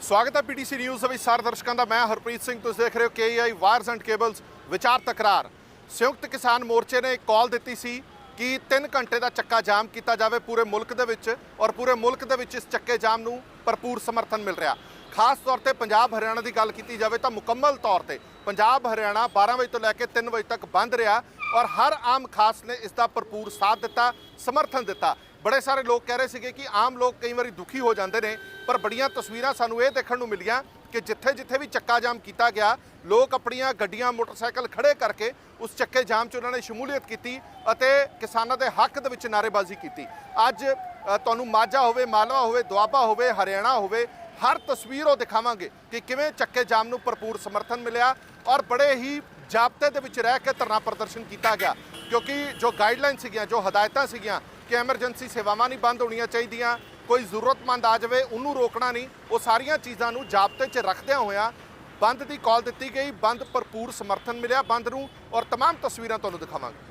स्वागत है PTC news ਵਿੱਚ ਸਾਰੇ ਦਰਸ਼ਕਾਂ ਦਾ। ਮੈਂ ਹਰਪ੍ਰੀਤ ਸਿੰਘ, ਤੁਸੀਂ ਦੇਖ ਰਹੇ ਹੋ KEI ਵਾਇਰਸ ਐਂਡ ਕੇਬਲਸ। ਵਿਚਾਰ ਤਕਰਾਰ ਸੰਯੁਕਤ ਕਿਸਾਨ ਮੋਰਚੇ ਨੇ ਇੱਕ ਕਾਲ ਦਿੱਤੀ ਸੀ ਕਿ 3 ਘੰਟੇ ਦਾ ਚੱਕਾ ਜਾਮ ਕੀਤਾ ਜਾਵੇ ਪੂਰੇ ਮੁਲਕ ਦੇ ਵਿੱਚ, ਔਰ ਪੂਰੇ ਮੁਲਕ ਦੇ ਵਿੱਚ ਇਸ ਚੱਕੇ ਜਾਮ ਨੂੰ ਭਰਪੂਰ ਸਮਰਥਨ ਮਿਲ ਰਿਹਾ। ਖਾਸ ਤੌਰ ਤੇ ਪੰਜਾਬ ਹਰਿਆਣਾ ਦੀ ਗੱਲ ਕੀਤੀ ਜਾਵੇ ਤਾਂ ਮੁਕੰਮਲ ਤੌਰ ਤੇ ਪੰਜਾਬ ਹਰਿਆਣਾ 12 ਵਜੇ ਤੋਂ ਲੈ ਕੇ 3 ਵਜੇ ਤੱਕ ਬੰਦ ਰਿਹਾ ਔਰ ਹਰ ਆਮ ਖਾਸ ਨੇ ਇਸ ਦਾ ਭਰਪੂਰ ਸਾਥ ਦਿੱਤਾ, ਸਮਰਥਨ ਦਿੱਤਾ। बड़े सारे लोग कह रहे थे कि आम लोग कई बार दुखी हो जाते हैं, पर बड़िया तस्वीरां सानू ये देखने को मिलियां कि जिथे जिथे भी चक्का जाम किया गया लोग अपनियां गड्डियां मोटरसाइकिल खड़े करके उस चक्के जाम च उन्होंने शमूलीयत की और किसानों के हक दे विच नारेबाजी की। अज तुहानू माझा होवे, मालवा होवे, दुआबा होवे, हरियाणा होवे, हर तस्वीर वो दिखावांगे कि किवें चक्के जाम नू भरपूर समर्थन मिलिया और बड़े ही जाबते दे विच रह के धरना प्रदर्शन किया गया। क्योंकि जो गाइडलाइन सीगियां, जो हदायतां सीगियां कि एमरजेंसी सेवावां नहीं बंद होणियां चाहीदियां, कोई जरूरतमंद आ जाए उन्होंने रोकना नहीं, वो सारिया चीज़ों को जाबते च रखद्या होया बंद की कॉल दी गई। बंद भरपूर समर्थन मिलिया बंद नूं और तमाम तस्वीरां तुहानूं दिखावांगे।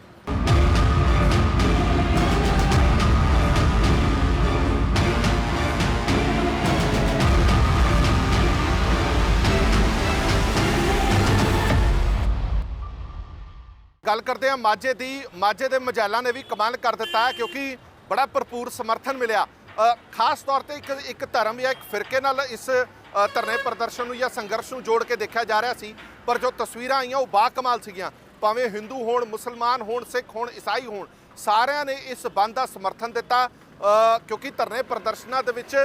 गल करते हैं माझे की। माझे के मजाला ने भी कमाल कर दिता है क्योंकि बड़ा भरपूर समर्थन मिलिया। खास तौर पर एक धर्म या एक फिरके नाल इस धरने प्रदर्शन या संघर्ष में जोड़ के देखा जा रहा सी, पर जो तस्वीर आईयां वो बाकमाल सीगियां। भावें हिंदू होण, मुसलमान होण, सिख होण, ईसाई होण, सारिਆਂ ने इस बंद का समर्थन दिता क्योंकि धरने प्रदर्शनों के विच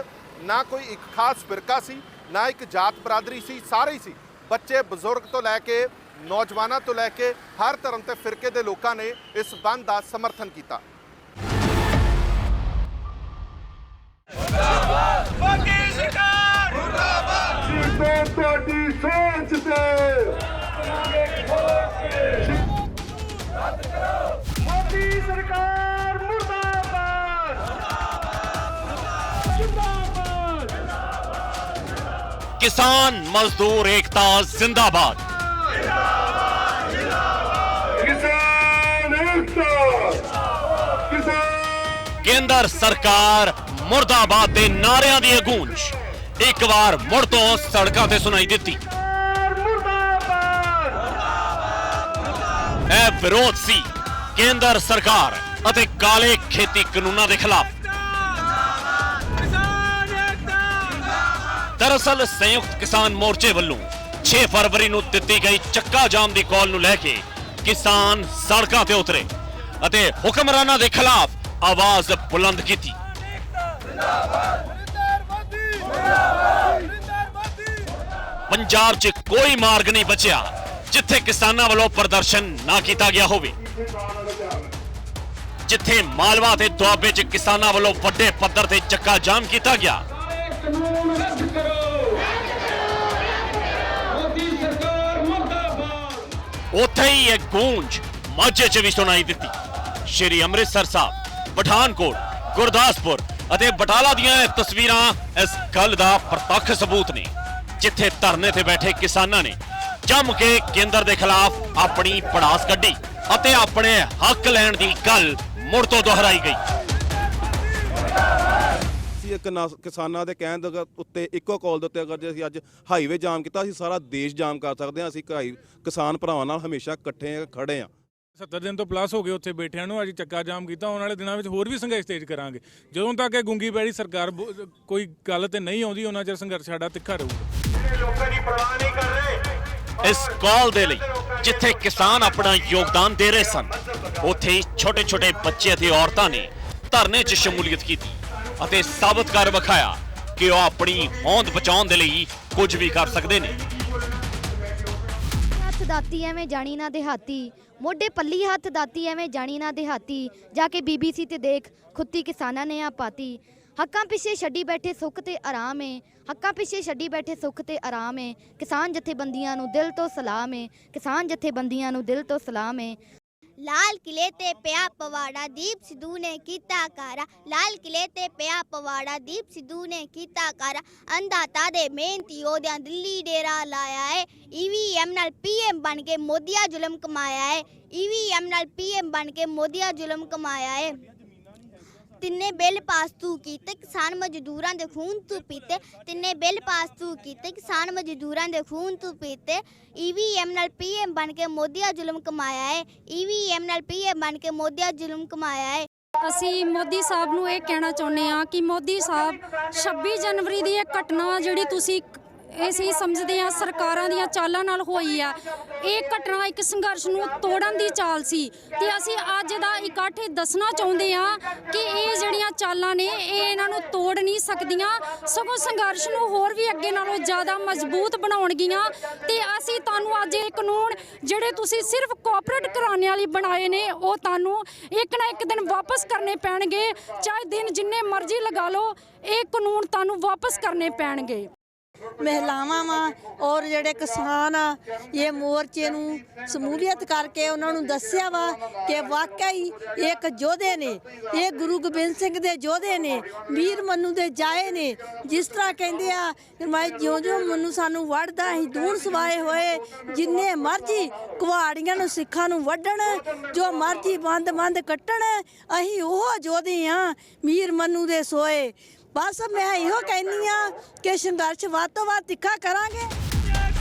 ना कोई एक खास फिरका सी, ना एक जात बरादरी सी, सारे ही सी। बच्चे बजुर्ग तो लैके नौजवानों तो लैके हर धर्म के फिरके के लोगों ने इस बंद का समर्थन किया। किसान मजदूर एकता जिंदाबाद। केंद्र सरकार मुर्दाबाद के नारियां दी गूंज एक बार मुड़ तो सड़कों ते सुनाई दी। यह विरोध सी केंद्र सरकार अते काले खेती कानूनों के खिलाफ। दरअसल संयुक्त किसान मोर्चे वालों 6 फरवरी नूं दित्ती गई चक्का जाम की कॉल नूं लैके किसान सड़कों ते उतरे अते हुक्मरानां दे खिलाफ आवाज बुलंद की। पंजाब च कोई मार्ग नहीं बचिया जिथे किसानां वालों प्रदर्शन ना किया गया होवे। जिथे मालवा ते दुआबे च किसानां वालों वड्डे पद्धर ते चक्का जाम किया गया, उत्थे ही एक गूंज माझे च भी सुनाई दी। श्री अमृतसर साहब, पठानकोट, गुरदासपुर अते बटाला दियां तस्वीरां इस गल दा प्रतख सबूत ने जिथे धरने ते बैठे किसानां ने जम के केंद्र के खिलाफ अपनी पड़ास कड्डी अते अपने हक लैण दी गल मुड़ तो दोहराई गई। किसानां दे कहण दे उत्ते इक्को कॉल दे उत्ते अगर जे असीं अज हाईवे जाम कीता असीं सारा देश जाम कर सकते हैं। असीं किसान भरावां नाल हमेशा इकट्ठे खड़े हैं। 70 दिन तो प्लस हो गए उत्थे बैठिਆਂ ਨੂੰ। ਅੱਜ ਚੱਕਾ ਜਾਮ ਕੀਤਾ, ਆਉਣ ਵਾਲੇ ਦਿਨਾਂ ਵਿੱਚ ਹੋਰ ਵੀ ਸੰਘਰਸ਼ ਤੇਜ਼ ਕਰਾਂਗੇ। ਜਦੋਂ ਤੱਕ ਇਹ ਗੁੰਗੀ ਪੈੜੀ ਸਰਕਾਰ ਕੋਈ ਗੱਲ ਤੇ ਨਹੀਂ ਆਉਂਦੀ ਉਹਨਾਂ ਚਿਰ ਸੰਘਰਸ਼ ਸਾਡਾ ਤਿੱਖਾ ਰਹੂਗਾ। ਲੋਕਾਂ ਦੀ ਪਰਵਾਹ ਨਹੀਂ ਕਰ ਰਹੇ। इस कॉल दे लई जिथे किसान अपना योगदान दे रहे सन, उत्थे छोटे छोटे बच्चे अते औरतां ने धरने च शमूलीयत की अते साबित कर विखाया कि वो अपनी होंद बचाउण दे लई कुछ भी कर सकते हैं। हथ दाती एवें जानी ना देहाती, मोढे पल्ली हथ दाती एवें जानी ना देहाती, जाके BBC ते देख खुत्ती किसानां ने आ पाती। हक्कां पिछे छड्डी बैठे सुख ते आराम है, हक्कां पिछे छड्डी बैठे सुख ते आराम है। किसान जथेबंदियां नूं दिल तो सलाम है, किसान जथेबंदियां नूं दिल तो सलाम है। लाल किले ते पिया पवाड़ा दीप सिद्धू ने कीता कारा, लाल किले ते पिया पवाड़ा दीप सिद्धू ने कीता कारा। अंधाता दे मेहनती योद्धा दिल्ली डेरा लाया है, EVM नाल PM बन के मोदिया जुल्म कमाया है, EVM नाल PM बन के मोदिया जुल्म कमाया है। ਤਿੰਨੇ ਬਿੱਲ ਪਾਸ ਤੂੰ ਕੀਤੇ, ਕਿਸਾਨ ਮਜ਼ਦੂਰਾਂ ਦੇ ਖੂਨ ਤੂੰ ਪੀਤੇ। ਤਿੰਨੇ ਬਿੱਲ ਪਾਸ ਤੂੰ ਕੀਤੇ, ਕਿਸਾਨ ਮਜ਼ਦੂਰਾਂ ਦੇ ਖੂਨ ਤੂੰ ਪੀਤੇ। EVM ਨਾਲ PM ਬਣ ਕੇ ਮੋਦੀਆ ਜ਼ੁਲਮ ਕਮਾਇਆ ਹੈ। EVM ਨਾਲ PM ਬਣ ਕੇ ਮੋਦੀਆ ਜ਼ੁਲਮ ਕਮਾਇਆ ਹੈ। ਅਸੀਂ ਮੋਦੀ ਸਾਹਿਬ ਨੂੰ ਇਹ ਕਹਿਣਾ ਚਾਹੁੰਦੇ ਆ ਕਿ ਮੋਦੀ ਸਾਹਿਬ 26 ਜਨਵਰੀ ਦੀ ਇਹ ਘਟਨਾ ਜਿਹੜੀ ਤੁਸੀਂ ਅਸੀਂ ਸਮਝਦੇ ਆ ਸਰਕਾਰਾਂ ਦੀਆਂ ਚਾਲਾਂ ਨਾਲ ਹੋਈ ਆ, ਇਹ ਘਟਨਾ ਇੱਕ ਸੰਘਰਸ਼ ਨੂੰ ਤੋੜਨ ਦੀ ਚਾਲ ਸੀ ਤੇ ਅਸੀਂ ਅੱਜ ਦਾ ਇਕੱਠ ਦੱਸਣਾ ਚਾਹੁੰਦੇ ਆ ਕਿ ਇਹ ਜਿਹੜੀਆਂ ਚਾਲਾਂ ਨੇ ਇਹ ਇਹਨਾਂ ਨੂੰ ਤੋੜ ਨਹੀਂ ਸਕਦੀਆਂ, ਸਗੋਂ ਸੰਘਰਸ਼ ਨੂੰ ਹੋਰ ਵੀ ਅੱਗੇ ਨਾਲੋਂ ਜ਼ਿਆਦਾ ਮਜ਼ਬੂਤ ਬਣਾਉਣਗੀਆਂ। ਤੇ ਅਸੀਂ ਤੁਹਾਨੂੰ ਅੱਜ ਇਹ ਕਾਨੂੰਨ ਜਿਹੜੇ ਤੁਸੀਂ ਸਿਰਫ ਕੋਆਪਰੇਟ ਕਰਾਉਣ ਵਾਲੀ ਬਣਾਏ ਨੇ ਉਹ ਤੁਹਾਨੂੰ ਇੱਕ ਨਾ ਇੱਕ ਦਿਨ ਵਾਪਸ ਕਰਨੇ ਪੈਣਗੇ, ਚਾਹੇ ਦਿਨ ਜਿੰਨੇ ਮਰਜ਼ੀ ਲਗਾ ਲਓ, ਇਹ ਕਾਨੂੰਨ ਤੁਹਾਨੂੰ ਵਾਪਸ ਕਰਨੇ ਪੈਣਗੇ। ਮਹਿਲਾਵਾਂ ਵਾ ਔਰ ਜਿਹੜੇ ਕਿਸਾਨ ਆ ਇਹ ਮੋਰਚੇ ਨੂੰ ਸਮੂਲੀਅਤ ਕਰਕੇ ਉਹਨਾਂ ਨੂੰ ਦੱਸਿਆ ਵਾ ਕਿ ਵਾਕਈ ਇੱਕ ਯੋਧੇ ਨੇ, ਇਹ ਗੁਰੂ ਗੋਬਿੰਦ ਸਿੰਘ ਦੇ ਯੋਧੇ ਨੇ, ਵੀਰ ਮਨੂੰ ਦੇ ਜਾਏ ਨੇ। ਜਿਸ ਤਰ੍ਹਾਂ ਕਹਿੰਦੇ ਆ ਮੈਂ ਜਿਉਂ-ਜਿਉਂ ਮਨੂੰ ਸਾਨੂੰ ਵੜਦਾ ਅਸੀਂ ਦੂਣ ਸਵਾਏ ਹੋਏ, ਜਿੰਨੇ ਮਰਜ਼ੀ ਕੁਹਾੜੀਆਂ ਨੂੰ ਸਿੱਖਾਂ ਨੂੰ ਵੱਢਣ, ਜੋ ਮਰਜ਼ੀ ਬੰਦ ਕੱਟਣ, ਅਸੀਂ ਉਹ ਯੋਧੇ ਆ ਵੀਰ ਮਨੂੰ ਦੇ ਸੋਏ। ਬਸ ਮੈਂ ਇਹੋ ਕਹਿੰਦੀ ਆ ਕਿ ਸੰਘਰਸ਼ ਵੱਧ ਤੋਂ ਵੱਧ ਤਿੱਖਾ ਕਰਾਂਗੇ।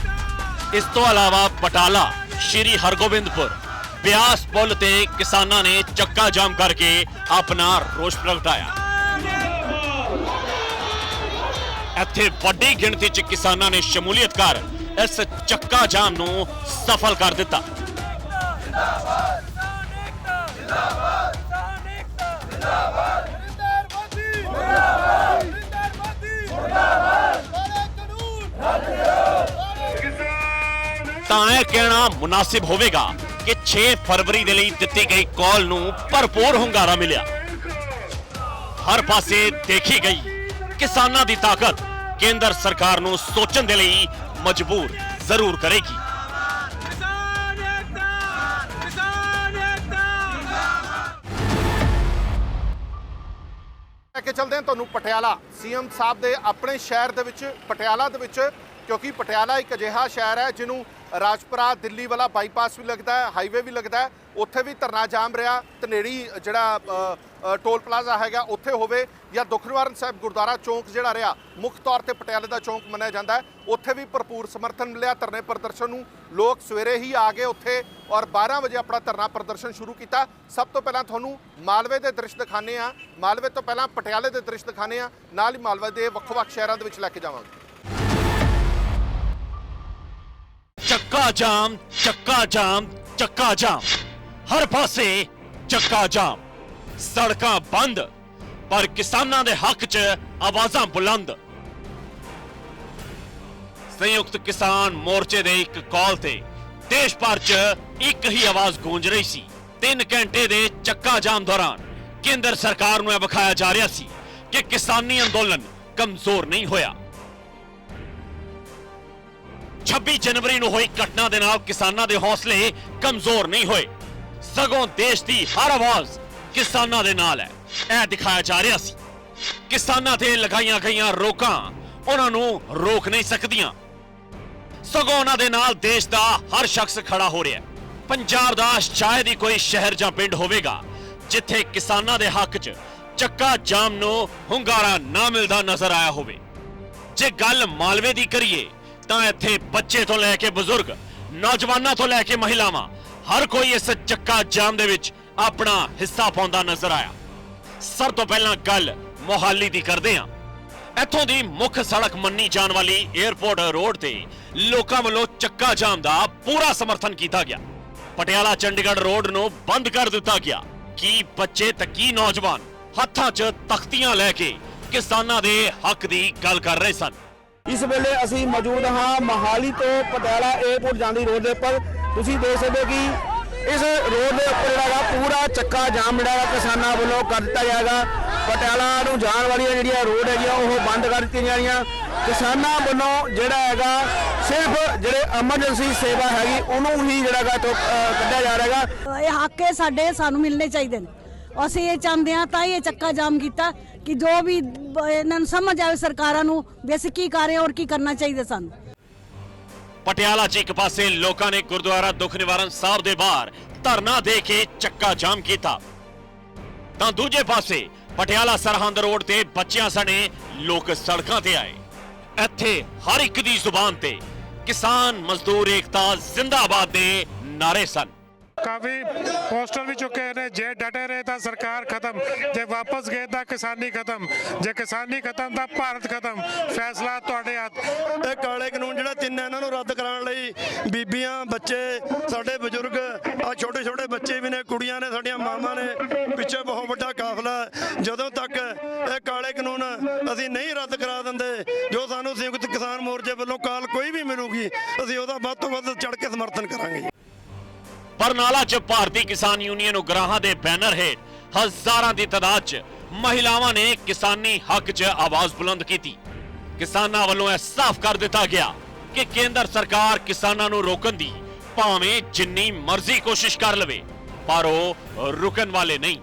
ਇਸ ਤੋਂ ਇਲਾਵਾ ਬਟਾਲਾ, ਸ਼੍ਰੀ ਹਰਗੋਬਿੰਦਪੁਰ, ਬਿਆਸ ਪੁਲ ਤੇ ਕਿਸਾਨਾਂ ਨੇ ਚੱਕਾ ਜਾਮ ਕਰਕੇ ਆਪਣਾ ਰੋਸ ਪ੍ਰਗਟਾਇਆ। ਇੱਥੇ ਵੱਡੀ ਗਿਣਤੀ 'ਚ ਕਿਸਾਨਾਂ ਨੇ ਸ਼ਮੂਲੀਅਤ ਕਰ ਇਸ ਚੱਕਾ ਜਾਮ ਨੂੰ ਸਫਲ ਕਰ ਦਿੱਤਾ। ਤਾਂ ਇਹ ਕਹਿਣਾ ਮੁਨਾਸਿਬ ਹੋਵੇਗਾ ਕਿ 6 ਫਰਵਰੀ ਦੇ ਲਈ ਦਿੱਤੀ ਗਈ ਕਾਲ ਨੂੰ ਭਰਪੂਰ ਹੁੰਗਾਰਾ ਮਿਲਿਆ। ਹਰ ਪਾਸੇ ਦੇਖੀ ਗਈ ਕਿਸਾਨਾਂ ਦੀ ਤਾਕਤ ਕੇਂਦਰ ਸਰਕਾਰ ਨੂੰ ਸੋਚਣ ਦੇ ਲਈ ਮਜਬੂਰ ਜ਼ਰੂਰ ਕਰੇਗੀ। ਲੈ ਕੇ ਚਲਦੇ ਹਾਂ ਤੁਹਾਨੂੰ ਪਟਿਆਲਾ, ਸੀਐਮ ਸਾਹਿਬ ਦੇ ਆਪਣੇ ਸ਼ਹਿਰ ਦੇ ਵਿੱਚ, ਪਟਿਆਲਾ ਦੇ ਵਿੱਚ, ਕਿਉਂਕਿ ਪਟਿਆਲਾ ਇੱਕ ਅਜਿਹਾ ਸ਼ਹਿਰ ਹੈ ਜਿਹਨੂੰ ਰਾਜਪੁਰਾ ਦਿੱਲੀ ਵਾਲਾ ਬਾਈਪਾਸ ਵੀ ਲੱਗਦਾ ਹੈ, ਹਾਈਵੇ ਵੀ ਲੱਗਦਾ ਹੈ। ਉੱਥੇ ਵੀ ਧਰਨਾ ਜਾਮ ਰਿਹਾ। ਧਨੇੜੀ ਜਿਹੜਾ ਟੋਲ ਪਲਾਜ਼ਾ ਹੈਗਾ ਉੱਥੇ ਹੋਵੇ ਜਾਂ ਦੁੱਖ ਨਿਵਾਰਨ ਸਾਹਿਬ ਗੁਰਦੁਆਰਾ ਚੌਂਕ ਜਿਹੜਾ ਰਿਹਾ ਮੁੱਖ ਤੌਰ ਤੇ ਪਟਿਆਲੇ ਦਾ ਚੌਂਕ ਮੰਨਿਆ ਜਾਂਦਾ ਹੈ, ਉੱਥੇ ਵੀ ਭਰਪੂਰ ਸਮਰਥਨ ਮਿਲਿਆ ਧਰਨੇ ਪ੍ਰਦਰਸ਼ਨ ਨੂੰ। ਲੋਕ ਸਵੇਰੇ ਹੀ ਆ ਗਏ ਉੱਥੇ ਔਰ 12 ਵਜੇ ਆਪਣਾ ਧਰਨਾ ਪ੍ਰਦਰਸ਼ਨ ਸ਼ੁਰੂ ਕੀਤਾ। ਸਭ ਤੋਂ ਪਹਿਲਾਂ ਤੁਹਾਨੂੰ ਮਾਲਵੇ ਦੇ ਦ੍ਰਿਸ਼ ਦਿਖਾਣੇ ਆ, ਮਾਲਵੇ ਤੋਂ ਪਹਿਲਾਂ ਪਟਿਆਲੇ ਦੇ ਦ੍ਰਿਸ਼ ਦਿਖਾਣੇ ਆ, ਨਾਲ ਹੀ ਮਾਲਵੇ ਦੇ ਵੱਖ-ਵੱਖ ਸ਼ਹਿਰਾਂ ਦੇ ਵਿੱਚ ਲੈ ਕੇ ਜਾਵਾਂਗੇ। ਚੱਕਾ ਜਾਮ, ਚੱਕਾ ਜਾਮ, ਚੱਕਾ ਜਾਮ, ਹਰ ਪਾਸੇ ਚੱਕਾ ਜਾਮ, ਸੜਕਾਂ ਬੰਦ, ਪਰ ਕਿਸਾਨਾਂ ਦੇ ਹੱਕ 'ਚ ਆਵਾਜ਼ਾਂ ਬੁਲੰਦ। ਸੰਯੁਕਤ ਕਿਸਾਨ ਮੋਰਚੇ ਦੇ ਇੱਕ ਕਾਲ ਤੇ ਦੇਸ਼ ਭਰ 'ਚ ਇੱਕ ਹੀ ਆਵਾਜ਼ ਗੂੰਜ ਰਹੀ ਸੀ। 3 ਘੰਟੇ ਦੇ ਚੱਕਾ ਜਾਮ ਦੌਰਾਨ ਕੇਂਦਰ ਸਰਕਾਰ ਨੂੰ ਇਹ ਵਿਖਾਇਆ ਜਾ ਰਿਹਾ ਸੀ ਕਿ ਕਿਸਾਨੀ ਅੰਦੋਲਨ ਕਮਜ਼ੋਰ ਨਹੀਂ ਹੋਇਆ। 26 ਜਨਵਰੀ ਨੂੰ ਹੋਈ ਘਟਨਾ ਦੇ ਨਾਲ ਕਿਸਾਨਾਂ ਦੇ ਹੌਸਲੇ ਕਮਜ਼ੋਰ ਨਹੀਂ ਹੋਏ, ਸਗੋਂ ਦੇਸ਼ ਦੀ ਹਰ ਆਵਾਜ਼ ਕਿਸਾਨਾਂ ਦੇ ਨਾਲ ਹੈ। ਇਹ ਦਿਖਾਇਆ ਜਾ ਰਿਹਾ ਸੀ ਕਿਸਾਨਾਂ ਤੇ ਲਗਾਈਆਂ ਗਈਆਂ ਰੋਕਾਂ ਉਹਨਾਂ ਨੂੰ ਰੋਕ ਨਹੀਂ ਸਕਦੀਆਂ, ਸਗੋਂ ਉਹਨਾਂ ਦੇ ਨਾਲ ਦੇਸ਼ ਦਾ ਹਰ ਸ਼ਖਸ ਖੜਾ ਹੋ ਰਿਹਾ ਹੈ। ਪੰਜਾਬ ਦਾ ਸ਼ਾਇਦ ਹੀ ਕੋਈ ਸ਼ਹਿਰ ਜਾਂ ਪਿੰਡ ਹੋਵੇਗਾ ਜਿੱਥੇ ਕਿਸਾਨਾਂ ਦੇ ਹੱਕ 'ਚ ਚੱਕਾ ਜਾਮ ਨੂੰ ਹੁੰਗਾਰਾ ਨਾ ਮਿਲਦਾ ਨਜ਼ਰ ਆਇਆ ਹੋਵੇ। ਜੇ ਗੱਲ ਮਾਲਵੇ ਦੀ ਕਰੀਏ ਤਾਂ ਇੱਥੇ ਬੱਚੇ ਤੋਂ ਲੈ ਕੇ ਬਜ਼ੁਰਗ, ਨੌਜਵਾਨਾਂ ਤੋਂ ਲੈ ਕੇ ਮਹਿਲਾਵਾਂ, ਹਰ ਕੋਈ ਇਸ ਚੱਕਾ ਜਾਮ ਦੇ ਵਿੱਚ ਆਪਣਾ ਹਿੱਸਾ ਪਾਉਂਦਾ ਨਜ਼ਰ ਆਇਆ। ਸਭ ਤੋਂ ਪਹਿਲਾਂ ਗੱਲ ਮੋਹਾਲੀ ਦੀ ਕਰਦੇ ਹਾਂ। ਇੱਥੋਂ ਦੀ ਮੁੱਖ ਸੜਕ ਮੰਨੀ ਜਾਣ ਵਾਲੀ 에ਅਰਪੋਰਟ ਰੋਡ ਤੇ ਲੋਕਾਂ ਵੱਲੋਂ ਚੱਕਾ ਜਾਮ ਦਾ ਪੂਰਾ ਸਮਰਥਨ ਕੀਤਾ ਗਿਆ। ਪਟਿਆਲਾ ਚੰਡੀਗੜ੍ਹ ਰੋਡ ਨੂੰ ਬੰਦ ਕਰ ਦਿੱਤਾ ਗਿਆ। ਕੀ ਬੱਚੇ ਤੇ ਕੀ ਨੌਜਵਾਨ ਹੱਥਾਂ 'ਚ ਤਖਤੀਆਂ ਲੈ ਕੇ ਕਿਸਾਨਾਂ ਦੇ ਹੱਕ ਦੀ ਗੱਲ ਕਰ ਰਹੇ ਸਨ। ਇਸ ਵੇਲੇ ਅਸੀਂ ਮੌਜੂਦ ਹਾਂ ਮੋਹਾਲੀ ਤੋਂ ਪਟਿਆਲਾ 에ਅਰਪੋਰਟ ਜਾਂਦੀ ਰੋਡ ਦੇ ਉੱਪਰ। ਤੁਸੀਂ ਦੇਖ ਸਕਦੇ ਹੋ ਕਿ ਇਸ ਰੋਡ ਦੇ ਉੱਪਰ ਜਿਹੜਾ ਪੂਰਾ ਚੱਕਾ ਜਾਮ ਜਿਹੜਾ ਕਿਸਾਨਾਂ ਵੱਲੋਂ ਕਰ ਦਿੱਤਾ ਜਾਏਗਾ। ਪਟਿਆਲਾ ਨੂੰ ਜਾਣ ਵਾਲੀਆਂ ਜਿਹੜੀਆਂ ਰੋਡ ਹੈਗੀਆਂ ਉਹ ਬੰਦ ਕਰ ਦਿੱਤੀਆਂ ਜਾ ਰਹੀਆਂ। ਕਿਸਾਨਾਂ ਵੱਲੋਂ ਜਿਹੜਾ ਹੈਗਾ ਸਿਰਫ ਜਿਹੜੇ ਐਮਰਜੈਂਸੀ ਸੇਵਾ ਹੈਗੀ ਉਹਨੂੰ ਹੀ ਜਿਹੜਾ ਹੈਗਾ ਕੱਢਿਆ ਜਾ ਰਿਹਾ ਹੈਗਾ। ਇਹ ਹੱਕ ਸਾਡੇ ਸਾਨੂੰ ਮਿਲਣੇ ਚਾਹੀਦੇ ਨੇ। ਅਸੀਂ ਇਹ ਚਾਹੁੰਦੇ ਹਾਂ ਤਾਂ ਇਹ ਚੱਕਾ ਜਾਮ ਕੀਤਾ ਕਿ ਜੋ ਵੀ ਇਹਨਾਂ ਨੂੰ ਸਮਝ ਆਵੇ ਸਰਕਾਰਾਂ ਨੂੰ ਵੀ ਅਸੀਂ ਕੀ ਕਰ ਰਹੇ ਔਰ ਕੀ ਕਰਨਾ ਚਾਹੀਦਾ ਸਾਨੂੰ। ਪਟਿਆਲਾ 'ਚ ਇੱਕ ਪਾਸੇ ਲੋਕਾਂ ਨੇ ਗੁਰਦੁਆਰਾ ਦੁੱਖ ਨਿਵਾਰਨ ਸਾਹਿਬ ਦੇ ਬਾਹਰ ਧਰਨਾ ਦੇ ਕੇ ਚੱਕਾ ਜਾਮ ਕੀਤਾ, ਤਾਂ ਦੂਜੇ ਪਾਸੇ ਪਟਿਆਲਾ ਸਰਹੰਦ ਰੋਡ ਤੇ ਬੱਚਿਆਂ ਸਣੇ ਲੋਕ ਸੜਕਾਂ ਤੇ ਆਏ। ਇੱਥੇ ਹਰ ਇੱਕ ਦੀ ਜ਼ੁਬਾਨ ਤੇ ਕਿਸਾਨ ਮਜ਼ਦੂਰ ਏਕਤਾ ਜ਼ਿੰਦਾਬਾਦ ਦੇ ਨਾਰੇ ਸਨ। काफी पोस्टर भी चुके हैं जे डटे रहे था सरकार खत्म, जे वापस गए था किसानी खत्म, जे किसानी खत्म था भारत खत्म। फैसला तुहाडे हत्थ। ਇਹ ਕਾਲੇ ਕਾਨੂੰਨ ਜਿਹੜਾ ਤਿੰਨ ਇਹਨਾਂ ਨੂੰ ਰੱਦ ਕਰਾਉਣ ਲਈ ਬੀਬੀਆਂ, ਬੱਚੇ, ਸਾਡੇ ਬਜ਼ੁਰਗ, ਆ ਛੋਟੇ ਛੋਟੇ ਬੱਚੇ ਵੀ ਨੇ, ਕੁੜੀਆਂ ਨੇ, ਸਾਡੀਆਂ ਮਾਵਾਂ ਨੇ, ਪਿੱਛੇ ਬਹੁਤ ਵੱਡਾ ਕਾਫਲਾ। ਜਦੋਂ ਤੱਕ ਇਹ ਕਾਲੇ ਕਾਨੂੰਨ ਅਸੀਂ ਨਹੀਂ ਰੱਦ ਕਰਾ ਦਿੰਦੇ, ਜੋ ਸਾਨੂੰ ਸੰਯੁਕਤ ਕਿਸਾਨ ਮੋਰਚੇ ਵੱਲੋਂ ਕਾਲ ਕੋਈ ਵੀ ਮਿਲੂਗੀ, ਅਸੀਂ ਉਹਦਾ ਵੱਧ ਤੋਂ ਵੱਧ ਚੜ੍ਹ ਕੇ ਸਮਰਥਨ ਕਰਾਂਗੇ। ਬਰਨਾਲਾ 'ਚ ਭਾਰਤੀ ਕਿਸਾਨ ਯੂਨੀਅਨ ਉਗਰਾਹਾਂ ਦੇ ਬੈਨਰ ਹੇਠ ਹਜ਼ਾਰਾਂ ਦੀ ਤਾਦਾਦ 'ਚ ਮਹਿਲਾਵਾਂ ਨੇ ਕਿਸਾਨੀ ਹੱਕ 'ਚ ਆਵਾਜ਼ ਬੁਲੰਦ ਕੀਤੀ। ਕਿਸਾਨਾਂ ਵੱਲੋਂ ਇਹ ਸਾਫ਼ ਕਰ ਦਿੱਤਾ ਗਿਆ ਕਿ ਕੇਂਦਰ ਸਰਕਾਰ ਕਿਸਾਨਾਂ ਨੂੰ ਰੋਕਣ ਦੀ ਭਾਵੇਂ ਜਿੰਨੀ ਮਰਜ਼ੀ ਕੋਸ਼ਿਸ਼ ਕਰ ਲਵੇ, ਪਰ ਉਹ ਰੁਕਣ ਵਾਲੇ ਨਹੀਂ